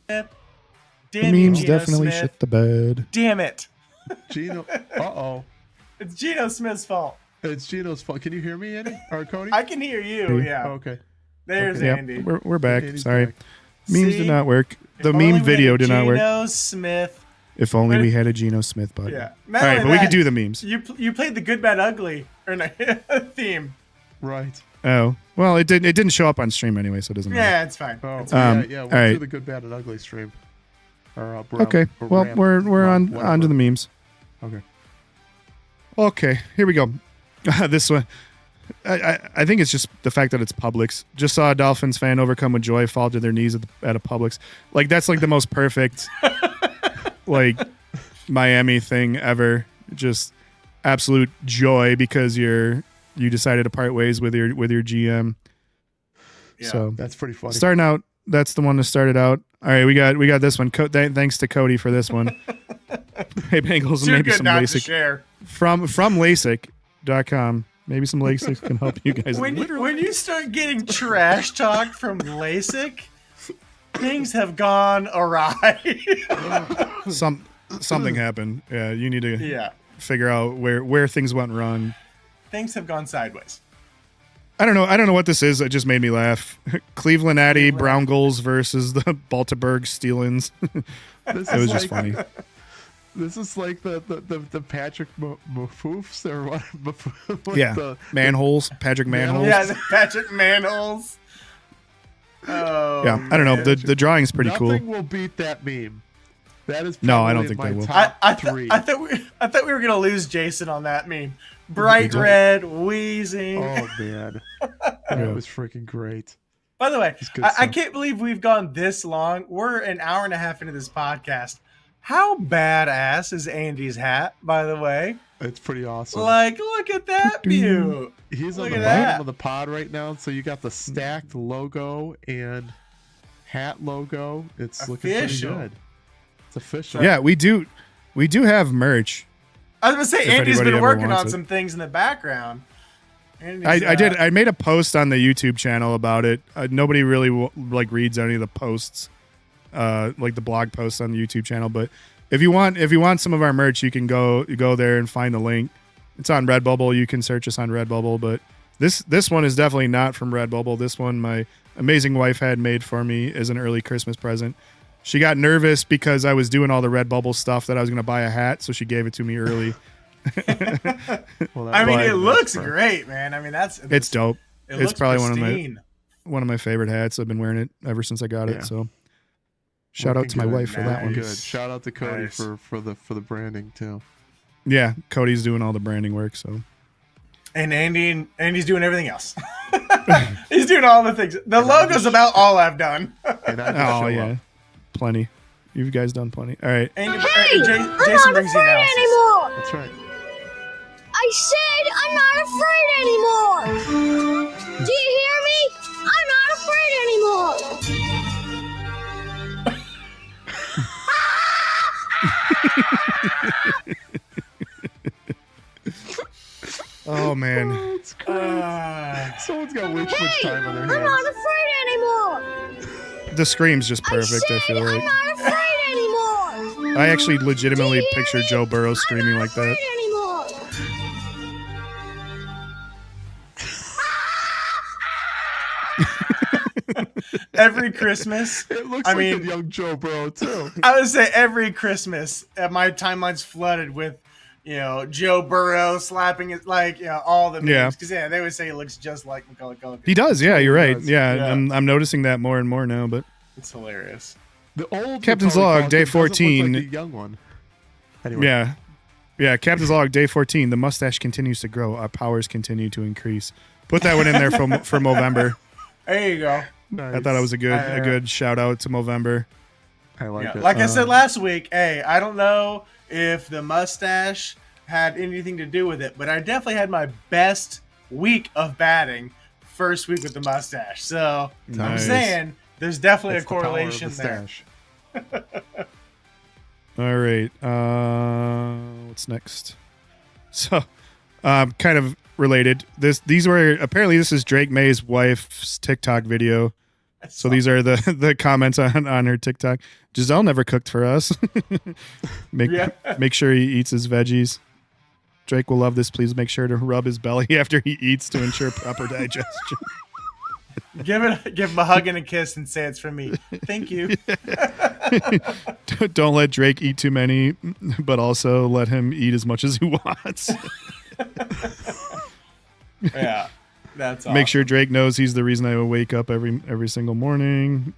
Damn the memes you, Geno definitely Smith. shit the bed. Damn it. Geno. It's Geno Smith's fault. It's Geno's fault. Can you hear me, Andy? Or Cody? I can hear you. Yeah. Okay. There's Yep, Andy. we're back. Andy's Sorry. back. Memes See? did not work. The If only meme we video had did not work. Geno Smith. If only we had a Geno Smith button. Yeah. All right, but we could do the memes. You played the good, bad, ugly or no, theme. Right. Oh, well, it didn't show up on stream anyway, so it doesn't matter. Yeah, it's fine. Oh, It's yeah, fine. we'll all do right. the good, bad, and ugly stream. Or, Okay. Well, we're on to the memes. Okay. Okay, here we go. This one, I think it's just the fact that it's Publix. Just saw a Dolphins fan overcome with joy, fall to their knees at a Publix. Like that's like the most perfect, like Miami thing ever. Just absolute joy because you decided to part ways with your GM. Yeah, so that's pretty funny. Starting out, that's the one that started out. All right, we got this one. Thanks to Cody for this one. Hey, Bengals, Too maybe good some not to LASIK share. from LASIK.com. Maybe some LASIK can help you guys. When you start getting trash talked from LASIK, things have gone awry. Something happened. Yeah, you need to Yeah. figure out where things went wrong. Things have gone sideways. I don't know what this is. It just made me laugh. Cleveland Addy Brown Goals versus the Baltimore Steelins. It was just funny. This is like the Patrick Mafoofs or what? Yeah, Manholes. Patrick Manholes. Yeah, the Patrick Manholes. Oh, yeah, I don't know. The drawing's pretty cool. Nothing will beat that meme. That is No, I don't probably think my they will. top three. I thought we were gonna lose Jason on that meme. Bright red, wheezing. Oh man, that was freaking great. By the way, good I stuff. can't believe we've gone this long. We're an hour and a half into this podcast. How badass is Andy's hat, by the way? It's pretty awesome. Like, look at that view. He's on Look the at bottom that. of the pod right now, so you got the stacked logo and hat logo. It's looking pretty Official. good. It's official. Yeah, we do have merch. I was gonna say If Andy's anybody been ever working wants on it. some things in the background. Andy's, I did. I made a post on the YouTube channel about it. Nobody really reads any of the posts, like the blog posts on the YouTube channel. But if you want some of our merch, you can go there and find the link. It's on Redbubble. You can search us on Redbubble. But this one is definitely not from Redbubble. This one my amazing wife had made for me as an early Christmas present. She got nervous because I was doing all the Redbubble stuff that I was going to buy a hat, so she gave it to me early. Well, I mean, that's it looks perfect. great, man. I mean, It's dope. It It's looks probably pristine. one of my favorite hats. I've been wearing it ever since I got Yeah. it. So shout out to my Looking wife for that one. Good. Shout out to Cody Nice. for the branding too. Yeah, Cody's doing all the branding work. So And Andy's doing everything else. He's doing all the things. The logo's about all I've done. And I just show yeah, up. plenty. You guys done plenty. All right. And Hey, Jason I'm not brings the afraid analysis. anymore. That's right. I said I'm not afraid anymore. Do you hear me? I'm not afraid anymore. Oh man. That's crazy. Someone's got way too much Hey, time on their I'm hands. not afraid anymore. The scream's just perfect. I I said feel I'm like not afraid anymore. I actually legitimately Do you hear picture me? Joe Burrow I'm screaming not like that. afraid anymore. Every Christmas, It looks I like mean- a young Joe Burrow too. I would say every Christmas, my timeline's flooded with, Joe Burrow slapping it, like, all the memes. Yeah. Because, they would say he looks just like Macaulay Culkin. He does, yeah, you're right. does. Yeah, Yeah. I'm noticing that more and more now, but It's hilarious. The old Captain's Macaulay Log, day Culkin doesn't look 14. like a young one. Anyway, yeah. Yeah, Captain's Log, day 14. The mustache continues to grow. Our powers continue to increase. Put that one in there for Movember. There you go. nice. I thought it was a good shout out to Movember. I like Yeah. it. Like I said last week, I don't know if the mustache had anything to do with it, but I definitely had my best week of batting first week with the mustache. So I'm Nice. saying there's definitely That's a the power of correlation the there. stash. All right. What's next? So, kind of related. This is Drake May's wife's TikTok video. So these are the comments on her TikTok. Giselle never cooked for us. Make sure he eats his veggies. Drake will love this. Please make sure to rub his belly after he eats to ensure proper digestion. Give him a hug and a kiss and say it's from me. Thank you. Don't let Drake eat too many, but also let him eat as much as he wants. Yeah. That's awesome. Make sure Drake knows he's the reason I wake up every single morning.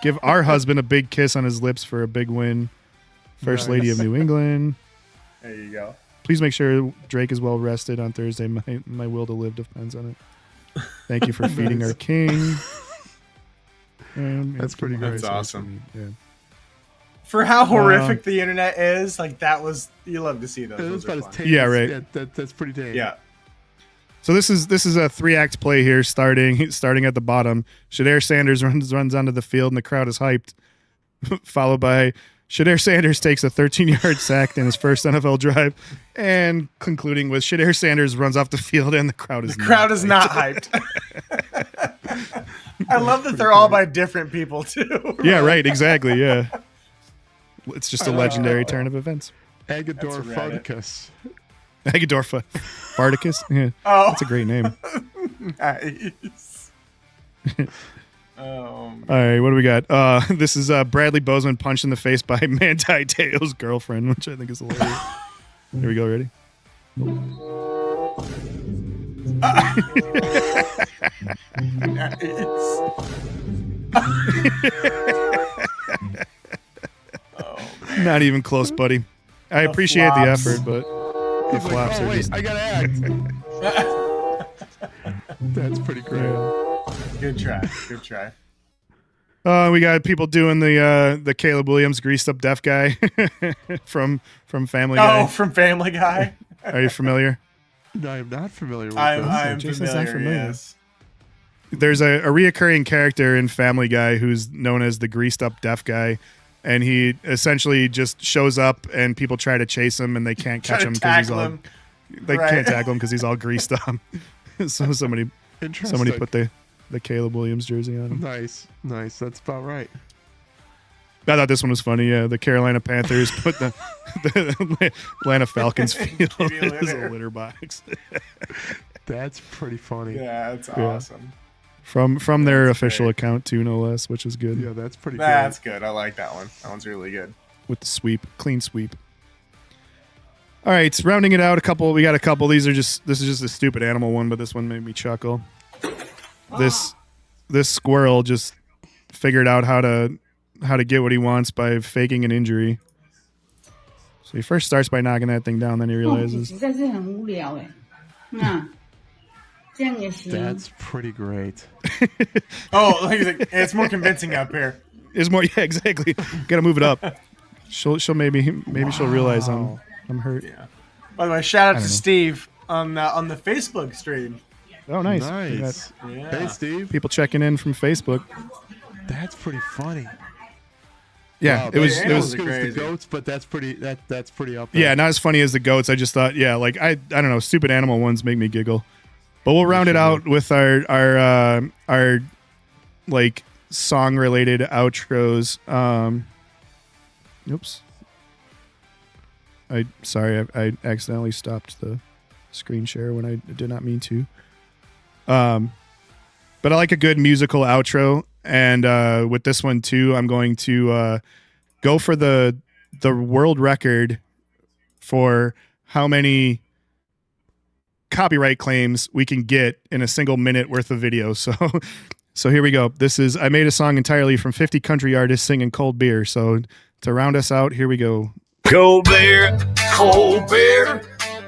Give our husband a big kiss on his lips for a big win. First Lady of New England. There you go. Please make sure Drake is well rested on Thursday. My will to live depends on it. Thank you for feeding our king. That's pretty great. That's awesome. Yeah. For how horrific the internet is, like you love to see those. That's Those are about as fun. tame. Yeah, as- right. Yeah, that's pretty tame. Yeah. So this is a 3-act play here, starting at the bottom. Shadair Sanders runs onto the field and the crowd is hyped. Followed by Shadair Sanders takes a 13-yard sack in his first NFL drive, and concluding with Shadair Sanders runs off the field and the crowd is not hyped. I love that they're all by different people too. Yeah, right, exactly. Yeah, it's just a legendary turn of events. Agador That's Reddit. Farticus. Agadorfa, Farticus. Yeah, Oh, that's a great name. nice. All right, what do we got? This is Bradley Bozeman punched in the face by Manti Te'o's girlfriend, which I think is hilarious. Here we go. Ready? Not even close, buddy. I appreciate the flops. effort, but the He's like, flops oh are wait, just. I gotta act. That's pretty great. Good try. Good try. We got people doing the Caleb Williams greased up deaf guy from Family Guy. Oh, from Family Guy. Are you familiar? No, I'm not familiar with I'm Jason's familiar. not familiar. Yes. There's a reoccurring character in Family Guy who's known as the greased up deaf guy, and he essentially just shows up and people try to chase him and they can't catch him because he's all they Right. can't tackle him because he's all greased up. So somebody Interesting. put the Caleb Williams jersey on him. Nice. That's about right. I thought this one was funny. Yeah, the Carolina Panthers put the Atlanta Falcons field Give you a as a litter. litter box That's pretty funny. Yeah, that's awesome. from their That's official great. account too, no less, which is good. Yeah, that's pretty That's good. I like that one. That one's really good. With the sweep, clean sweep. All right, so rounding it out, we got a couple. This is just a stupid animal one, but this one made me chuckle. This squirrel just figured out how to get what he wants by faking an injury. So he first starts by knocking that thing down, then he realizes 实在是很无聊哎。这样也行。 That's pretty great. Oh, he's like, it's more convincing up here. is more. Yeah, exactly. Got to move it up. She'll maybe she'll realize I'm hurt. Yeah. By the way, shout out to know. Steve on the Facebook stream. Oh, nice. Nice. Yeah. Hey, Steve. People checking in from Facebook. That's pretty funny. Yeah, Wow, it was. animals as are good as crazy. the goats, but that's pretty up there. Yeah, not as funny as the goats. I just thought, yeah, like I don't know, stupid animal ones make me giggle. But we'll round it out with our like song related outros. Oops. I accidentally stopped the screen share when I did not mean to. But I like a good musical outro, and with this one too, I'm going to go for the world record for how many copyright claims we can get in a single minute worth of video. So here we go. I made a song entirely from 50 country artists singing cold beer. So to round us out, here we go. Cold beer, cold beer,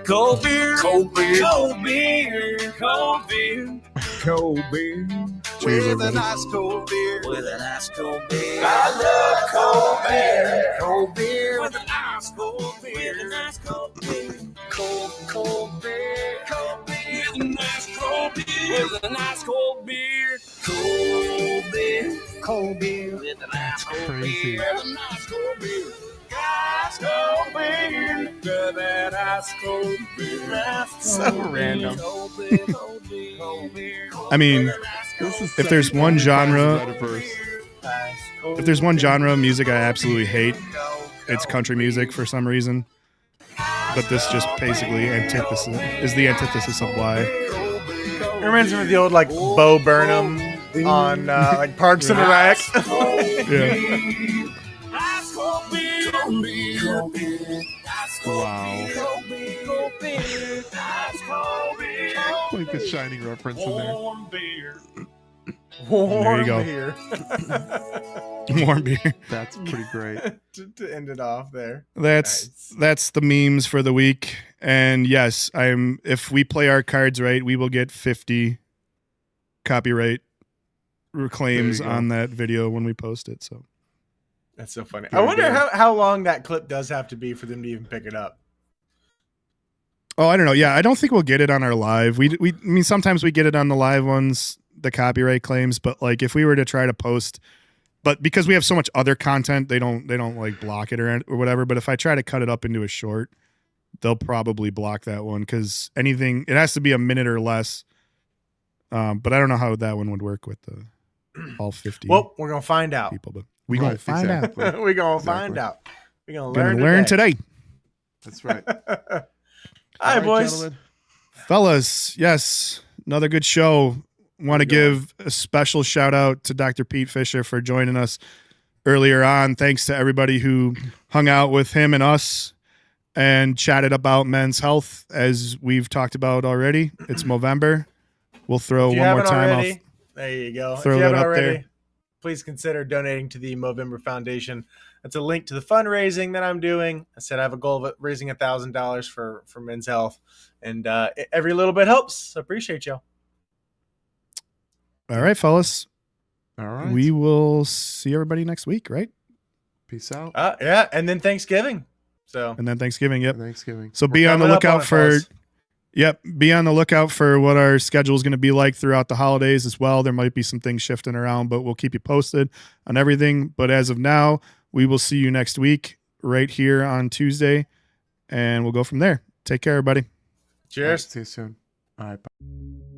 cold beer, cold beer, cold beer, cold beer, cold beer. Cheers, With a everybody. nice cold beer, with a nice cold beer. I love cold beer with a nice cold beer, with a nice cold beer, cold beer, cold beer, with a nice cold beer, with a nice cold beer, cold beer, with a nice cold crazy. beer, with a nice cold beer. Nice cold beer, with a nice cold beer. So random. Cold beer, cold beer, cold beer, I mean, This is if there's second one only genre, times in Metaverse. if there's one genre of music I absolutely hate, it's country music for some reason. But this just basically is the antithesis of why. It reminds me of the old like Bo Burnham on like Parks and Rec. Yeah. Wow. Like the Shining reference in there. There you go. Beer. Warm beer. That's pretty great. to end it off there. That's the memes for the week. And yes, if we play our cards right, we will get 50 copyright claims There you go. on that video when we post it. So That's so funny. I Very wonder good. how long that clip does have to be for them to even pick it up. oh, I don't know. Yeah, I don't think we'll get it on our live. I mean sometimes we get it on the live ones, the copyright claims, but like if we were to try to post, but because we have so much other content, they don't like block it or whatever. But if I try to cut it up into a short, they'll probably block that one because it has to be a minute or less. But I don't know how that one would work with the all 50 Well, we're gonna find out. people. But we gonna Right, find exactly. out. We're gonna Exactly. find out. We're gonna Gonna learn, learn today. That's right. Hi, All right, boys. gentlemen. Fellas, yes, another good show. Want to give a special shout out to Dr. Pete Fisher for joining us earlier on. Thanks to everybody who hung out with him and us and chatted about men's health, as we've talked about already. It's Movember. We'll throw If you one more haven't time already, off. there you go. throw if you that haven't up already, there. please consider donating to the Movember Foundation. That's a link to the fundraising that I'm doing. I said I have a goal of raising $1,000 for men's health, and every little bit helps. So appreciate y'all. All right, fellas. All right. We will see everybody next week, right? Peace out. Yeah, and then Thanksgiving. So And then Thanksgiving. Yep. Thanksgiving. So we're be on the coming up lookout it, for. fellas. Yep, be on the lookout for what our schedule is going to be like throughout the holidays as well. There might be some things shifting around, but we'll keep you posted on everything. But as of now, we will see you next week right here on Tuesday, and we'll go from there. Take care, everybody. Cheers. See you soon. All right. Bye.